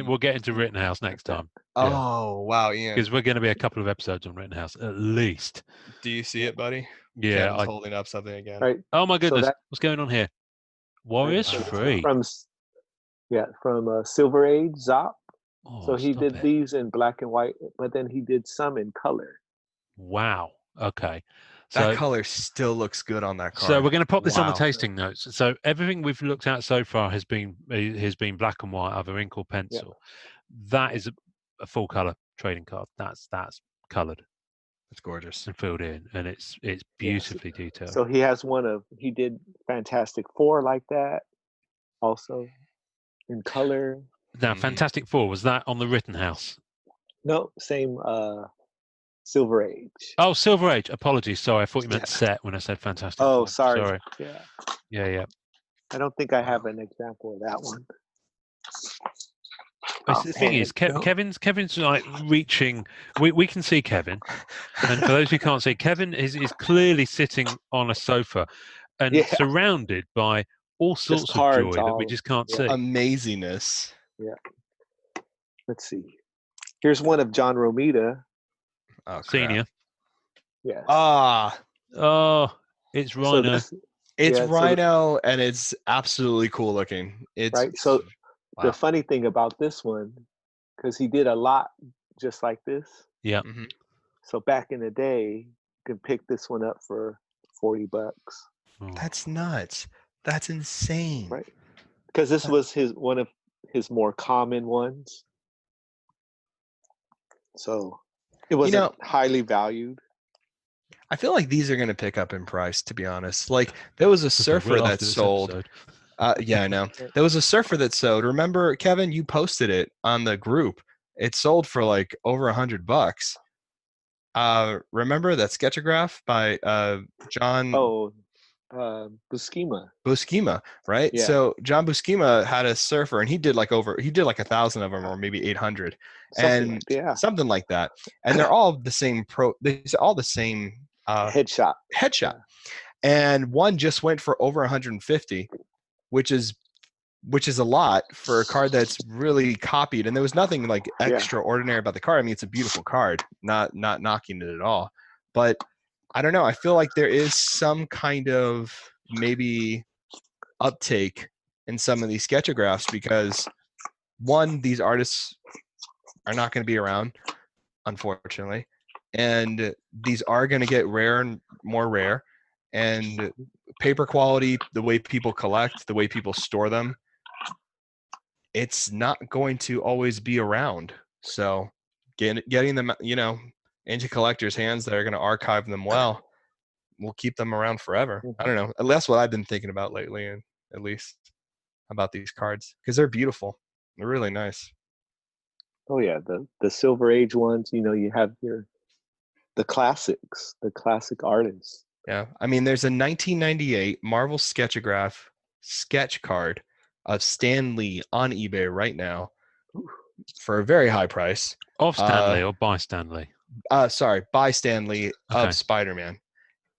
We'll get into Rittenhouse next time. Oh wow, Ian! Because we're going to be a couple of episodes on Rittenhouse at least. Do you see it, buddy? Yeah, Kevin's holding up something again. Right. Oh my goodness, what's going on here? Warriors Free. From Silver Age Zop. Oh, so he did these in black and white, but then he did some in color. Wow. Okay. That color still looks good on that card. So we're going to pop this on the tasting notes. So everything we've looked at so far has been black and white, either ink or pencil. Yeah. That is a full color trading card. That's colored. It's gorgeous and filled in, and it's beautifully detailed. So he did Fantastic Four like that, also in color. Now, Fantastic Four, was that on the Rittenhouse? No, same Silver Age. Oh, Silver Age. Apologies. Sorry, I thought you meant set when I said Fantastic Four. Oh, sorry. Yeah. I don't think I have an example of that one. The thing is, Kevin's like reaching. We can see Kevin, and for those who can't see, Kevin is clearly sitting on a sofa and surrounded by all sorts of joy that we just can't see. Amazingness. Yeah. Let's see. Here's one of John Romita. Oh, Senior. Yes. Oh, it's Rhino. It's Rhino, and it's absolutely cool looking. It's right. So the funny thing about this one, because he did a lot just like this. Yeah. Mm-hmm. So back in the day, you could pick this one up for $40. Oh. That's nuts. That's insane. Right. Because this was one of his more common ones. So it wasn't highly valued. I feel like these are going to pick up in price, to be honest. Like there was a surfer that sold. Yeah, I know. There was a surfer that sold. Remember, Kevin, you posted it on the group. It sold for like over $100. Remember that Sketchagraph by John? Buscema, right? Yeah. So John Buscema had a surfer, and he did like 1,000 of them, or maybe 800, something like that. And they're all the same They're all the same headshot. And one just went for over 150, which is a lot for a card that's really copied. And there was nothing like extraordinary about the card. I mean, it's a beautiful card, not knocking it at all, but I don't know. I feel like there is some kind of maybe uptake in some of these Sketchagraphs because, one, these artists are not going to be around, unfortunately, and these are going to get rare and more rare. And paper quality, the way people collect, the way people store them, it's not going to always be around. So getting them, into collectors' hands that are going to archive them well, we'll keep them around forever. I don't know. That's what I've been thinking about lately, and at least about these cards, because they're beautiful. They're really nice. Oh yeah, the Silver Age ones. You have the classics, the classic artists. Yeah, I mean, there's a 1998 Marvel Sketchagraph sketch card of Stan Lee on eBay right now for a very high price. Of Stan Lee or by Stan Lee? Sorry, by Stan Lee Okay. of Spider-Man.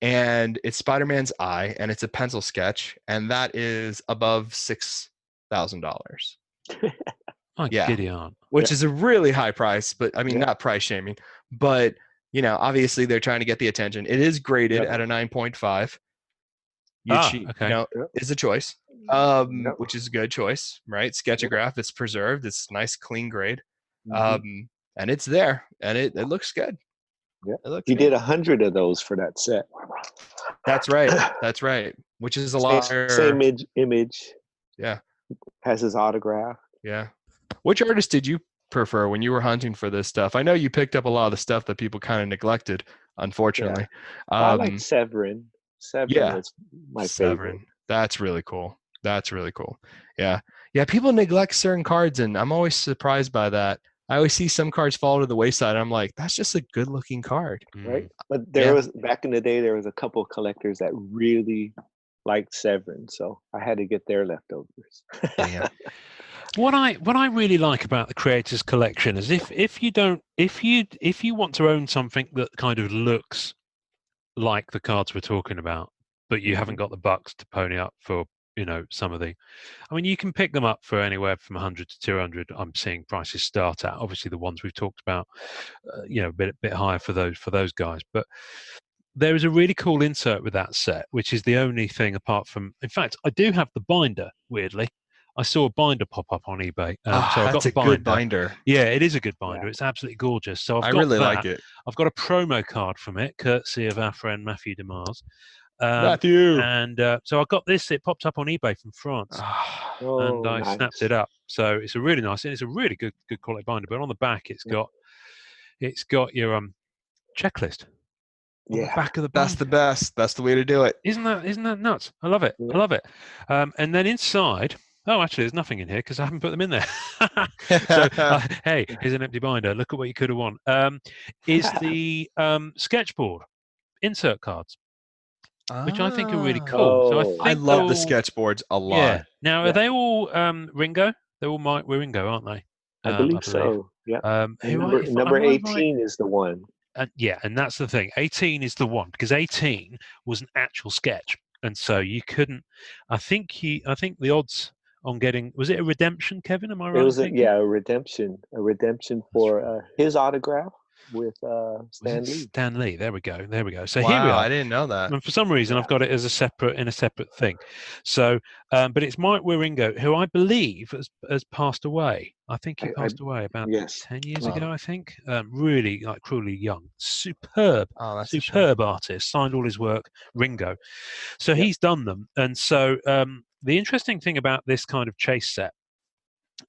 And it's Spider-Man's eye, and it's a pencil sketch, and that is above $6,000. Oh, yeah, giddy aunt. Which is a really high price, but I mean, Yeah. not price shaming, but you know, obviously they're trying to get the attention. It is graded at a 9.5. Okay. You know, is a choice, which is a good choice, right? Sketchagraph, it's preserved, it's nice, clean grade, and it's there, and it looks good. Yeah, he did 100 of those for that set. That's right. That's right. Which is a lot. Same image. Yeah. Has his autograph. Yeah. Which artist did you prefer when you were hunting for this stuff? I know you picked up a lot of the stuff that people kind of neglected, unfortunately. Yeah. I like Severin. Severin is my favorite. That's really cool. That's really cool. Yeah. Yeah. People neglect certain cards, and I'm always surprised by that. I always see some cards fall to the wayside. And I'm like, that's just a good looking card. Right. But there was, back in the day, there was a couple of collectors that really liked Severin. So I had to get their leftovers. Damn. What I really like about the Creators Collection is if you want to own something that kind of looks like the cards we're talking about, but you haven't got the bucks to pony up for, you know, some of the, I mean, you can pick them up for anywhere from 100 to 200. I'm seeing prices start at, obviously the ones we've talked about, you know, a bit higher for those guys. But there is a really cool insert with that set, which is the only thing apart from, in fact, I do have the binder. Weirdly, I saw a binder pop up on eBay. So I've got the binder. Good binder. Yeah, it is a good binder. Yeah. It's absolutely gorgeous. So I really like it. I've got a promo card from it, courtesy of our friend Matthew Demars. Matthew. And so I got this. It popped up on eBay from France, and I snapped it up. So it's a really nice, and it's a really good quality binder. But on the back, it's got your checklist. On the back of the binder. That's the best. That's the way to do it. Isn't that nuts? I love it. I love it. And then inside. Oh, actually, there's nothing in here because I haven't put them in there. So, hey, here's an empty binder. Look at what you could have won. Is the sketchboard insert cards, which I think are really cool. So I love the sketchboards a lot. Yeah. Now, are they all Ringo? They're all Mike Wieringo, aren't they? I believe so. Yeah. Number 18 is the one. Yeah, and that's the thing. 18 is the one because 18 was an actual sketch, and so you couldn't. I think the odds on getting, was it a redemption, Kevin? Am I right? It was a redemption for his autograph with Stan Lee. Stan Lee. There we go. So wow, here we are. I didn't know that. And for some reason, I've got it as a separate thing. So, but it's Mike Wieringo, who I believe has passed away. I think he passed away about 10 years ago. I think really like cruelly young, superb artist. Signed all his work, Ringo. So he's done them, and so the interesting thing about this kind of chase set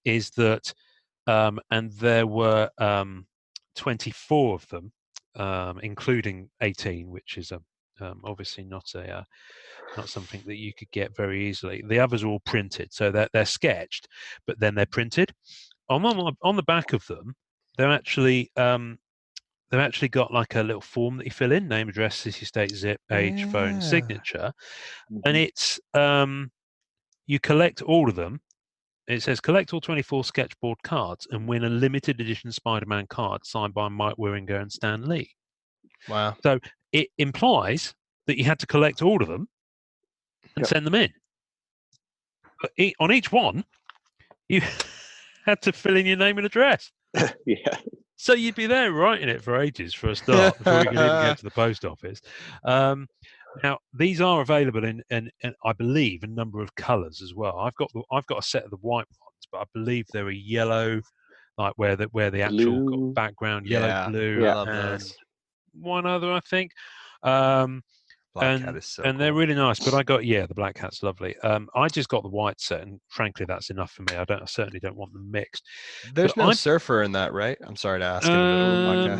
is that, and there were 24 of them, including 18, which is obviously not something that you could get very easily. The others are all printed, so they're sketched, but then they're printed. On the back of them, they've actually got like a little form that you fill in: name, address, city, state, zip, age, phone, signature, and it's you collect all of them. It says collect all 24 sketchboard cards and win a limited edition Spider-Man card signed by Mike Wieringo and Stan Lee. Wow. So it implies that you had to collect all of them and send them in. But on each one, you had to fill in your name and address. Yeah. So you'd be there writing it for ages for a start before you could even get to the post office. Now these are available in I believe a number of colours as well. I've got a set of the white ones, but I believe they're a yellow, like where the actual blue background yellow, blue, and one other I think. Black Cat is so cool. They're really nice. But I got the Black Cat's lovely. I just got the white set, and frankly, that's enough for me. I certainly don't want them mixed. There's no surfer in that, right? I'm sorry to ask.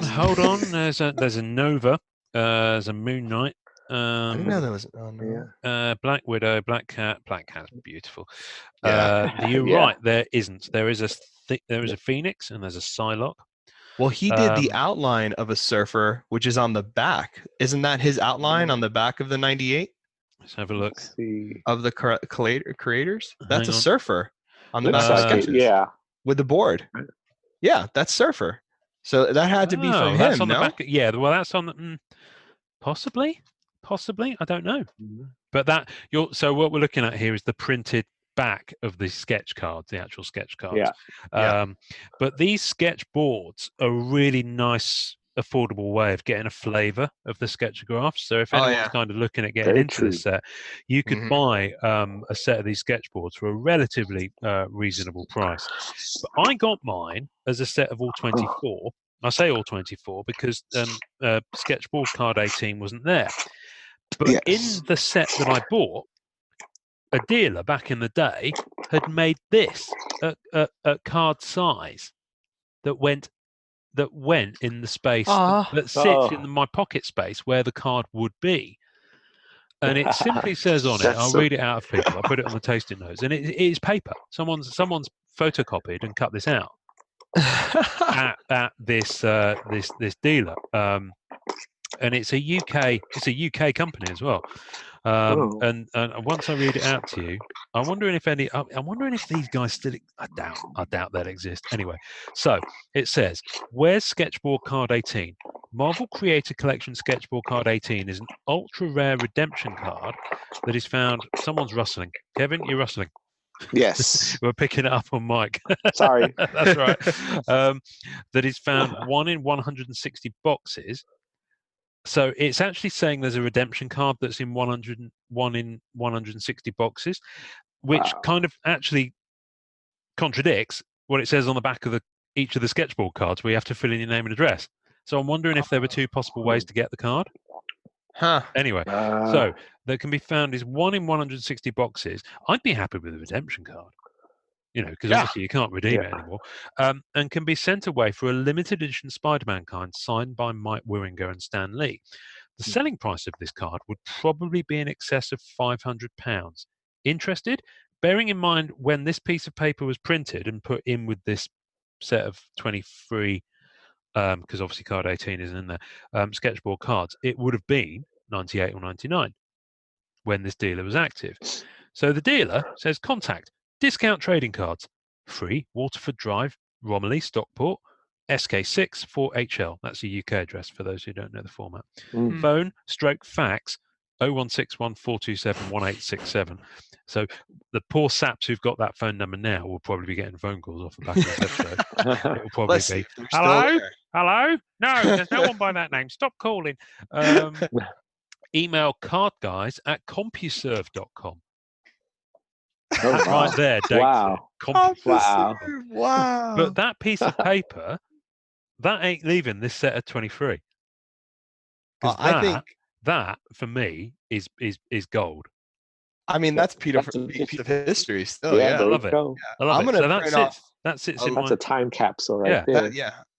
Hold on. There's a Nova. There's a Moon Knight. I didn't know there was. Black Widow, Black Cat. Black Cat's beautiful. You're right. There isn't. There is a Phoenix and there's a Psylocke. Well, he did the outline of a surfer, which is on the back. Isn't that his outline on the back of the 98? Let's have a look. Of the creators. That's a surfer on the back of sketches. Yeah, with the board. Yeah, that's Surfer. So that had to be from him. That's on no? the back. Yeah, well, that's on the possibly. I don't know. But so what we're looking at here is the printed back of the sketch cards, the actual sketch cards. But these sketch boards are a really nice, affordable way of getting a flavour of the Sketchagraphs. So if anyone's kind of looking at getting into this set, you could buy a set of these sketch boards for a relatively reasonable price. But I got mine as a set of all 24. I say all 24 because Sketchboard Card 18 wasn't there. But in the set that I bought, a dealer back in the day had made this at card size that went in the space that sits in my pocket space where the card would be. And it simply says on it, I'll read it out of people, I'll put it on the tasting notes, and it is paper. Someone's photocopied and cut this out at this dealer. And it's a UK company as well. And once I read it out to you, I'm wondering if these guys still. I doubt they'll exist. Anyway, so it says, "Where's Sketchboard Card 18? Marvel Creator Collection Sketchboard Card 18 is an ultra rare redemption card that is found." Someone's rustling. Kevin, you're rustling. Yes. We're picking it up on mic. Sorry. That's right. That is found 1 in 160 boxes. So it's actually saying there's a redemption card that's in 1 in 160 boxes, which kind of actually contradicts what it says on the back of each of the sketchboard cards, where you have to fill in your name and address. So I'm wondering if there were two possible ways to get the card. Anyway, so that can be found is 1 in 160 boxes. I'd be happy with a redemption card. Because obviously you can't redeem it anymore, and can be sent away for a limited edition Spider-Man kind signed by Mike Wieringer and Stan Lee. The selling price of this card would probably be in excess of £500. Interested? Bearing in mind when this piece of paper was printed and put in with this set of 23, because obviously card 18 isn't in there, sketchboard cards, it would have been 98 or 99 when this dealer was active. So the dealer says, contact Discount Trading Cards, free, Waterford Drive, Romilly, Stockport, SK6 4HL. That's a UK address for those who don't know the format. Phone / fax 0161 427 1867. So the poor saps who've got that phone number now will probably be getting phone calls off the back of this episode. It will probably be, hello? No, there's no one by that name. Stop calling. Email cardguys@compuserve.com. Right there, wow. Wow. But that piece of paper, that ain't leaving this set of 23. I think that for me is gold. I mean, that's piece of history still. Yeah, I love it. I love it. So that sits in that's a time capsule right there.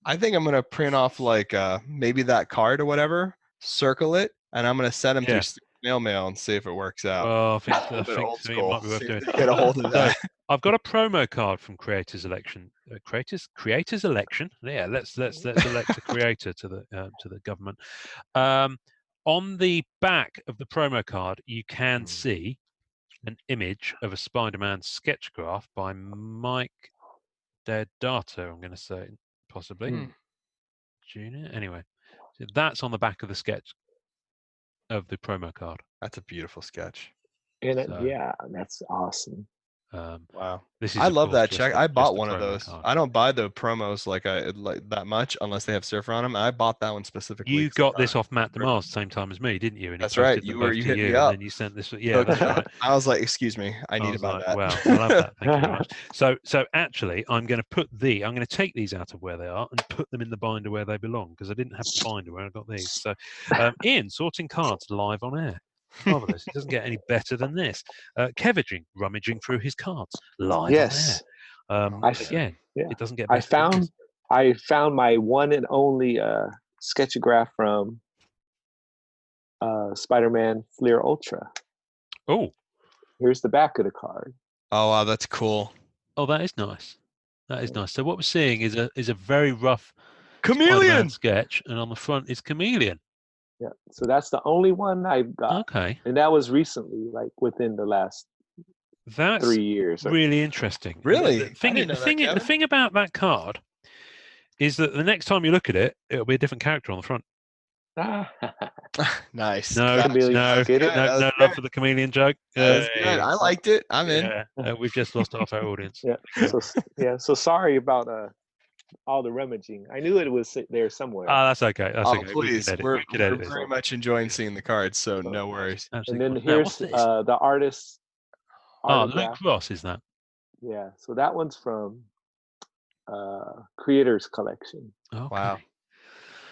I think I'm gonna print off like maybe that card or whatever, circle it, and I'm gonna send them through mail and see if it works out. Oh, I think it might be worth doing. Get a hold of that. So, I've got a promo card from Creators Election. Creators Election. Yeah, let's elect a creator to the government. On the back of the promo card, you can see an image of a Spider-Man sketchgraph by Mike Deodato. I'm going to say possibly Junior. Anyway, so that's on the back of the sketch of the promo card. That's a beautiful sketch. And that's awesome. Wow, I love that check. I bought one of those. I don't buy the promos like that much unless they have Surfer on them. I bought that one specifically. You got this off Matt DeMars the same time as me, didn't you? And that's right. You hit me up, and then you sent this. Yeah, that's right. I was like, "Excuse me, I need about that." Wow, I love that. Thank you very much. So actually, I'm going to take these out of where they are and put them in the binder where they belong, because I didn't have a binder where I got these. So, Ian sorting cards live on air. Marvelous. It doesn't get any better than this. Kevin rummaging through his cards live on air. Again, it doesn't get better. I found my one and only sketchograph from Spider-Man Fleer Ultra. Oh, here's the back of the card. Oh wow, that's cool. Oh, that is nice. That is nice. So what we're seeing is a very rough Chameleon sketch, and on the front is Chameleon. Yeah, so that's the only one I've got. Okay. And that was recently, like within the last 3 years. Really interesting. Really? The thing about that card is that the next time you look at it, it'll be a different character on the front. Nice. No, no love for the chameleon joke. That's good. I liked it. I'm in. We've just lost half our audience. So sorry about all the rummaging. I knew it was there somewhere. That's okay. That's okay. Please, we're very much enjoying seeing the cards, so no worries. And then here's the artist. Luke Ross is that? Yeah. So that one's from Creators Collection. Okay. Wow.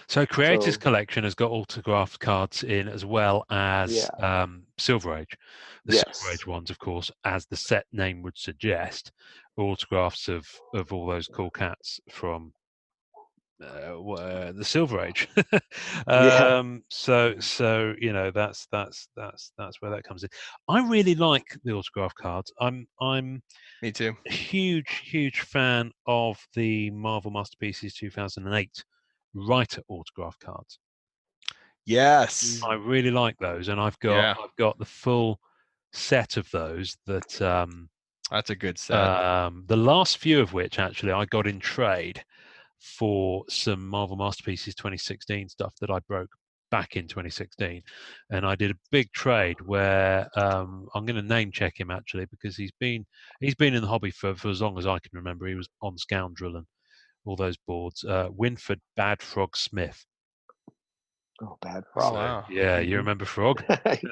So Creators Collection has got autographed cards in as well as Silver Age. The Silver Age ones, of course, as the set name would suggest, autographs of all those cool cats from the Silver Age. So you know that's where that comes in. I really like the autograph cards. I'm Me too. A huge fan of the Marvel Masterpieces 2008 writer autograph cards. Yes, I really like those, and I've got the full set of those. That's a good set. The last few of which actually I got in trade for some Marvel Masterpieces 2016 stuff that I broke back in 2016, and I did a big trade where I'm going to name check him actually because he's been in the hobby for as long as I can remember. He was on Scoundrel and all those boards. Winford Bad Frog Smith. Oh, Bad Frog. So, wow. Yeah, you remember Frog?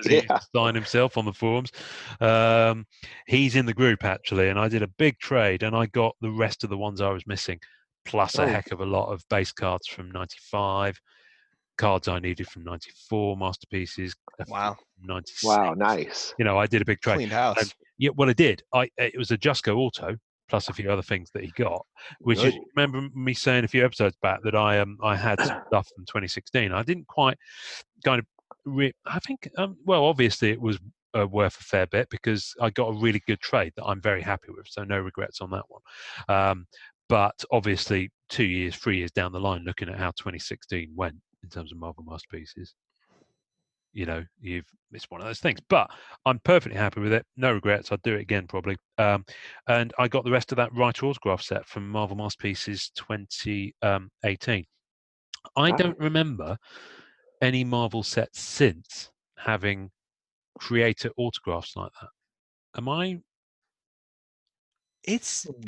He signed himself on the forums. He's in the group actually, and I did a big trade, and I got the rest of the ones I was missing, plus a heck of a lot of base cards from '95, cards I needed from '94, masterpieces. Wow. 96. Wow, nice. You know, I did a big trade. Cleaned house. And, yeah, well, I did. It was a Jusco Auto plus a few other things that he got, which is, remember me saying a few episodes back that I had some stuff from 2016. I didn't quite kind of, I think, well, obviously it was worth a fair bit because I got a really good trade that I'm very happy with, so no regrets on that one. But obviously 3 years down the line, looking at how 2016 went in terms of Marvel Masterpieces, you know, it's one of those things. But I'm perfectly happy with it. No regrets. I'd do it again probably. And I got the rest of that writer autograph set from Marvel Masterpieces 2018. I don't remember any Marvel sets since having creator autographs like that. Am I?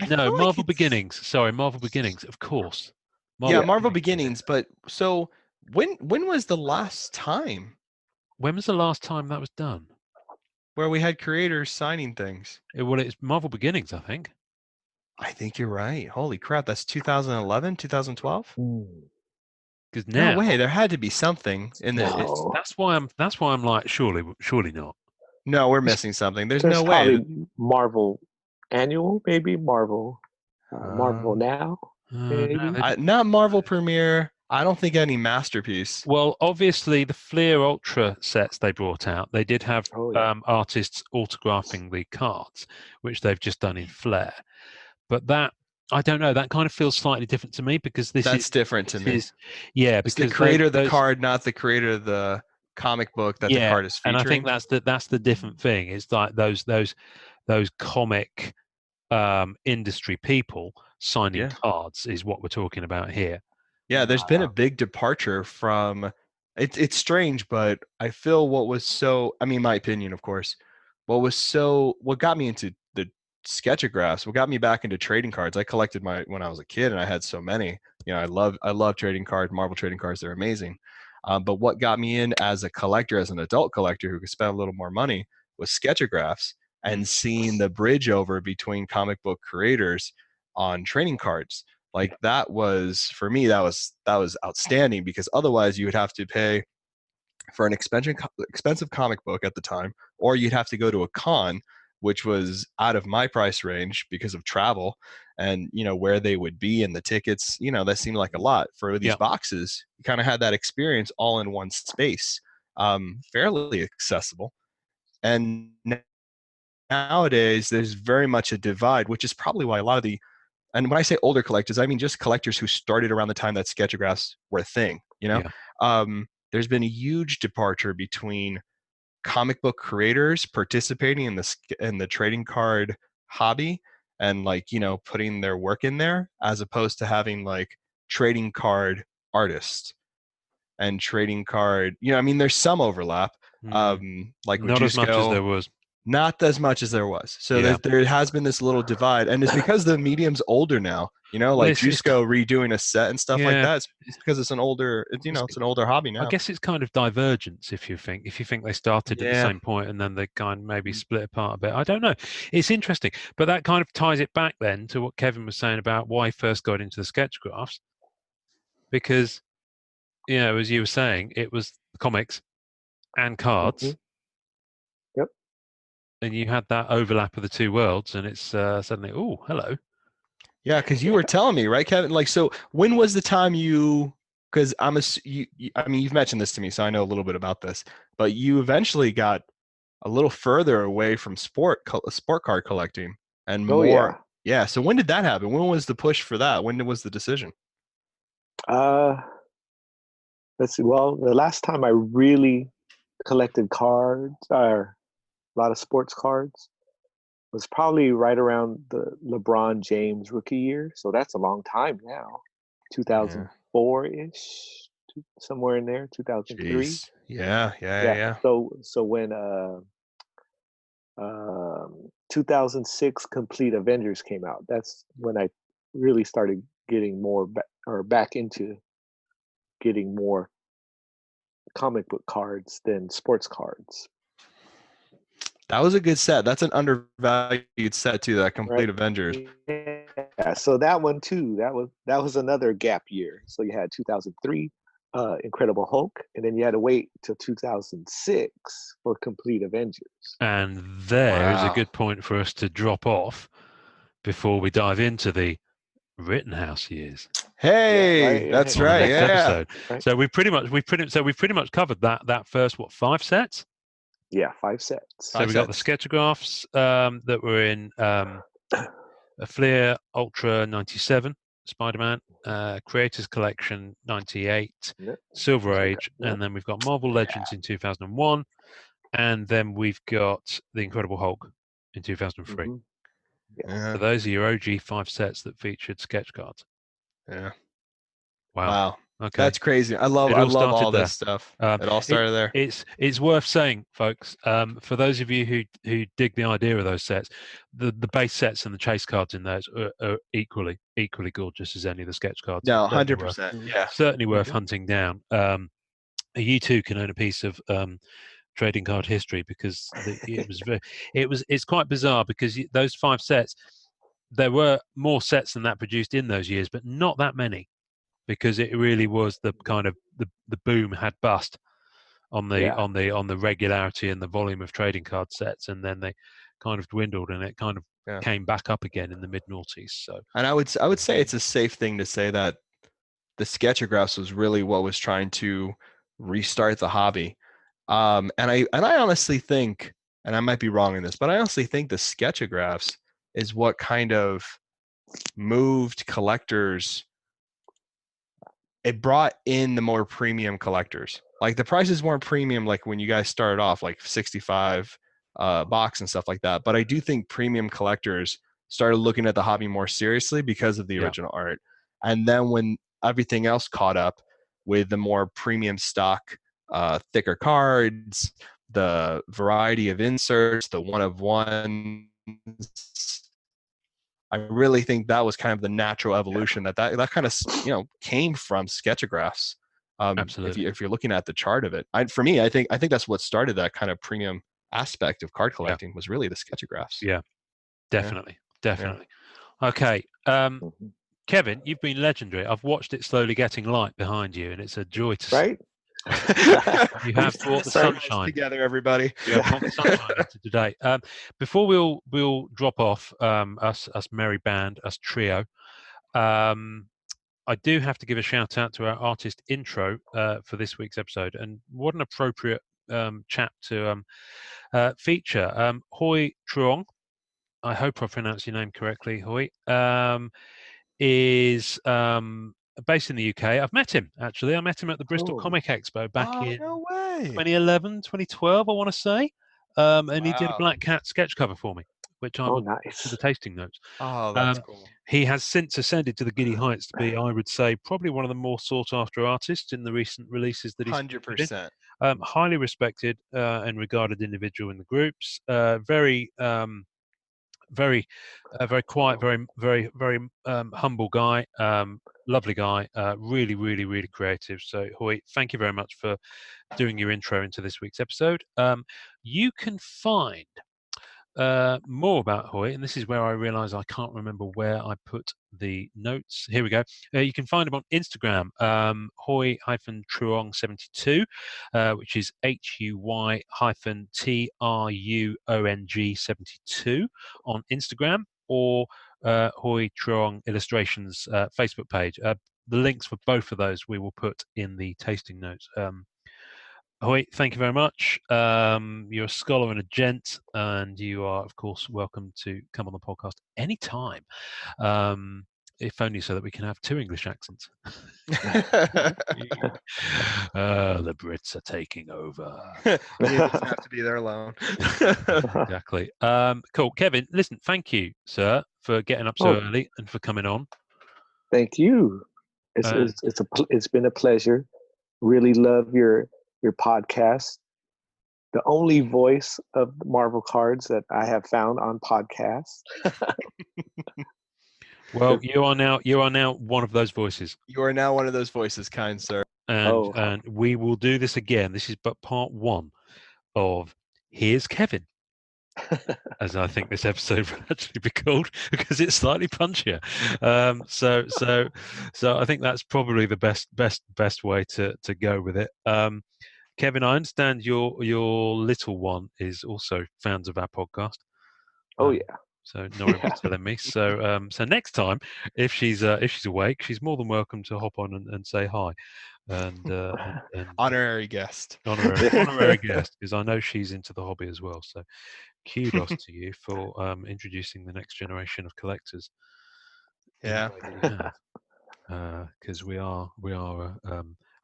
Marvel Beginnings. Sorry, Marvel Beginnings. Of course. Marvel Beginnings. But so when was the last time? When was the last time that was done? Where we had creators signing things. It's Marvel Beginnings, I think. I think you're right. Holy crap, that's 2011, 2012? Because now, no way, there had to be something in there. That's why I'm like, surely not. No, we're missing something. There's no way. Marvel Annual, maybe Marvel Now. Not Marvel Premiere. I don't think any Masterpiece. Well, obviously the Fleer Ultra sets they brought out, they did have artists autographing the cards, which they've just done in Flair. But that, I don't know, that kind of feels slightly different to me because that's different to me. Because the creator of the card, not the creator of the comic book that the card is featuring. And I think that's the different thing. It's like those comic industry people signing cards is what we're talking about here. Yeah, there's been a big departure from it's strange, but I feel my opinion, of course, what got me into the Sketchagraphs, what got me back into trading cards. I collected when I was a kid and I had so many. You know, I love trading cards, Marvel trading cards, they're amazing. But what got me in as a collector, as an adult collector who could spend a little more money, was Sketchagraphs and seeing the bridge over between comic book creators on trading cards. Like that was, for me, that was outstanding, because otherwise you would have to pay for an expensive comic book at the time, or you'd have to go to a con, which was out of my price range because of travel and, you know, where they would be and the tickets, you know, that seemed like a lot. For these boxes, you kind of had that experience all in one space, fairly accessible. And nowadays there's very much a divide, which is probably why a lot of and when I say older collectors, I mean just collectors who started around the time that Sketchagraphs were a thing, you know? There's been a huge departure between comic book creators participating in the trading card hobby and, like, you know, putting their work in there, as opposed to having like trading card artist and trading card. I mean, there's some overlap. Like with not as much as there was. Not as much as there was. So there has been this little divide, and it's because the medium's older now. Like Jusco redoing a set and stuff like that. It's because it's an older, it's an older hobby now. I guess it's kind of divergence if you think they started at the same point and then they kind of maybe split apart a bit. I don't know. It's interesting, but that kind of ties it back then to what Kevin was saying about why he first got into the Sketchagraphs, because as you were saying, it was comics and cards. Mm-hmm. Yep. And you had that overlap of the two worlds, and it's suddenly, oh, hello. Yeah, because you were telling me, right, Kevin? Like, so when was the time because I mean, you've mentioned this to me, so I know a little bit about this, but you eventually got a little further away from sport card collecting and more. Yeah. So when did that happen? When was the push for that? When was the decision? Let's see. Well, the last time I really collected cards, or a lot of sports cards, was probably right around the LeBron James rookie year. So that's a long time now. 2004-ish, somewhere in there, 2003. Jeez. Yeah. So when 2006 Complete Avengers came out, that's when I really started getting more back into getting more comic book cards than sports cards. That was a good set. That's an undervalued set too. That Complete Avengers. Yeah. So that one too. That was another gap year. So you had 2003, Incredible Hulk, and then you had to wait till 2006 for Complete Avengers. And there is a good point for us to drop off before we dive into the Rittenhouse years. Hey, that's right. Episode. Right. So we've pretty much covered that first 5 sets. Yeah, 5 sets. So we got the Sketchagraphs that were in a Fleer Ultra 97, Spider-Man, Creators Collection 98, Silver Age, and then we've got Marvel Legends in 2001, and then we've got the Incredible Hulk in 2003. Mm-hmm. Yeah. So those are your OG 5 sets that featured sketch cards. Yeah. Wow. Okay. That's crazy. I love all this stuff. It all started there. It's worth saying, folks, for those of you who dig the idea of those sets, the base sets and the chase cards in those are equally gorgeous as any of the sketch cards. No, 100%. Yeah. Certainly worth hunting down. You too can own a piece of trading card history, because it's quite bizarre, because those 5 sets, there were more sets than that produced in those years, but not that many, because it really was the kind of the boom had bust on the regularity and the volume of trading card sets, and then they kind of dwindled, and it kind of came back up again in the mid-noughties. So, and I would say it's a safe thing to say that the Sketchagraphs was really what was trying to restart the hobby. And I honestly think, and I might be wrong in this, but I honestly think the Sketchagraphs is what kind of moved collectors. It brought in the more premium collectors. Like, the prices weren't premium like when you guys started off, like 65 box and stuff like that. But I do think premium collectors started looking at the hobby more seriously because of the original art. And then when everything else caught up with the more premium stock, thicker cards, the variety of inserts, the one of ones, I really think that was kind of the natural evolution that kind of came from Sketchagraphs. Absolutely. If you're looking at the chart of it, for me, I think that's what started that kind of premium aspect of card collecting was really the Sketchagraphs. Yeah, definitely. Okay, Kevin, you've been legendary. I've watched it slowly getting light behind you, and it's a joy to see. You have brought the sunshine together, everybody. You have brought the sunshine into today. Before we'll drop off, us merry band, us trio. I do have to give a shout out to our artist intro for this week's episode, and what an appropriate chap to feature. Hoi Truong, I hope I pronounced your name correctly, Hoi, is based in the UK. I've met him, actually. I met him at the Bristol Comic Expo back in 2011, 2012, I want to say. And he did a Black Cat sketch cover for me, which I will put nice. to the tasting notes. Oh, that's cool. He has since ascended to the giddy heights to be, I would say, probably one of the more sought-after artists in the recent releases that he's 100%. Highly respected and regarded individual in the groups. Very quiet, very humble guy. Lovely guy. Really, really, really creative. So, Hoy, thank you very much for doing your intro into this week's episode. You can find more about Hoy, and this is where I realise I can't remember where I put the notes. Here we go. You can find him on Instagram, Hoy-Truong72, which is HUY-TRUONG72 on Instagram, or Hoy Truong Illustrations Facebook page. The links for both of those we will put in the tasting notes. Hoy, thank you very much. You're a scholar and a gent, and you are, of course, welcome to come on the podcast anytime, if only so that we can have 2 English accents. The Brits are taking over. You just have to be there alone. Exactly. Cool. Kevin, listen, thank you, sir, for getting up so early and for coming on. Thank you. It's been a pleasure. Really love your podcast, the only voice of Marvel cards that I have found on podcasts. Well, you are now one of those voices. You are now one of those voices, kind sir. And we will do this again. This is but part 1 of Here's Kevin, as I think this episode will actually be called, because it's slightly punchier. So I think that's probably the best way to go with it. Kevin, I understand your little one is also fans of our podcast. Oh yeah. So Nora was telling me. So next time, if she's awake, she's more than welcome to hop on and say hi. And honorary guest. Honorary guest, because I know she's into the hobby as well. So kudos to you for introducing the next generation of collectors. Yeah. Because we are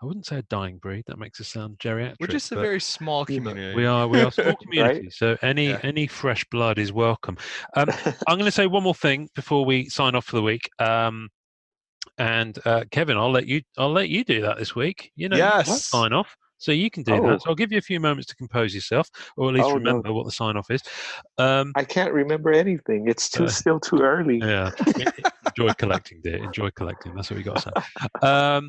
I wouldn't say a dying breed. That makes us sound geriatric. We're just a very small community. We are a small community. Right? So any fresh blood is welcome. I'm going to say one more thing before we sign off for the week. And Kevin, I'll let you do that this week. You sign off. So you can do that. So I'll give you a few moments to compose yourself, or at least remember what the sign off is. I can't remember anything. It's still too early. Yeah. Enjoy collecting, dear. Enjoy collecting. That's what we got to say.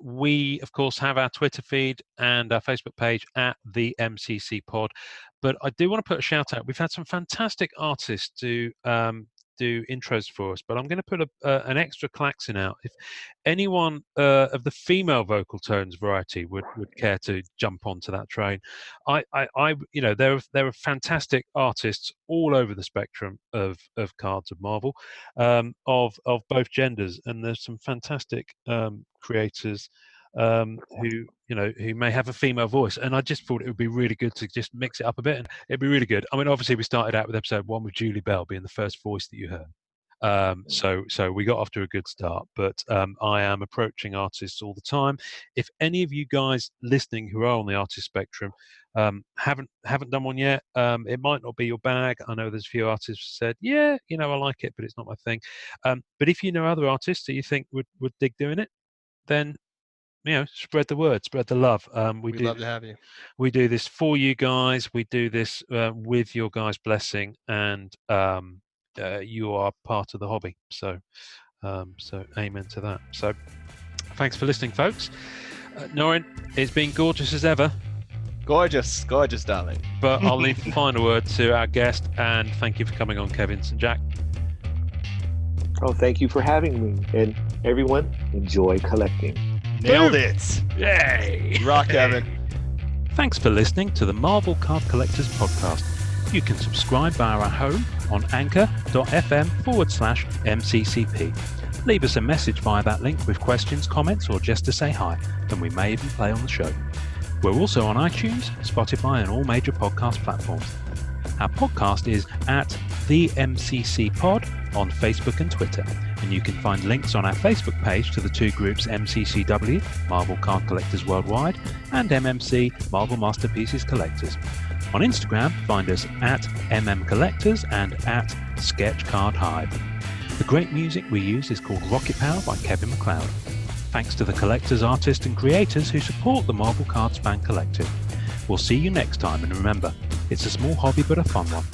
We of course have our Twitter feed and our Facebook page at the MCC Pod. But I do want to put a shout out. We've had some fantastic artists do intros for us, but I'm going to put an extra klaxon out. If anyone of the female vocal tones variety would care to jump onto that train, I there are fantastic artists all over the spectrum of cards of Marvel, of both genders, and there's some fantastic creators who may have a female voice, and I just thought it would be really good to just mix it up a bit, and it'd be really good. I mean, obviously we started out with episode 1 with Julie Bell being the first voice that you heard, so we got off to a good start, but I am approaching artists all the time. If any of you guys listening who are on the artist spectrum haven't done one yet, it might not be your bag. I know there's a few artists who said, I like it, but it's not my thing. But if you know other artists that you think would dig doing it, then spread the word, spread the love. We'd love to have you. We do this for you guys. We do this with your guys' blessing, and you are part of the hobby. So amen to that. So thanks for listening, folks. Norrin, it's been gorgeous as ever. Gorgeous, darling. But I'll leave the final word to our guest, and thank you for coming on, Kevin St Jacque. Oh, thank you for having me, and everyone, enjoy collecting. Nailed it. Yay. Rock, Evan. Thanks for listening to the Marvel Card Collectors Podcast. You can subscribe via our home on anchor.fm/MCCP. Leave us a message via that link with questions, comments, or just to say hi, and we may even play on the show. We're also on iTunes, Spotify, and all major podcast platforms. Our podcast is at the MCC Pod on Facebook and Twitter, and you can find links on our Facebook page to the 2 groups MCCW, Marvel Card Collectors Worldwide, and MMC, Marvel Masterpieces Collectors. On Instagram, find us at mmcollectors and at sketchcardhive. The great music we use is called Rocket Power by Kevin MacLeod. Thanks to the collectors, artists and creators who support the Marvel Cards Fan Collective. We'll see you next time, and remember, it's a small hobby but a fun one.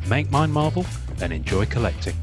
Make mine Marvel and enjoy collecting.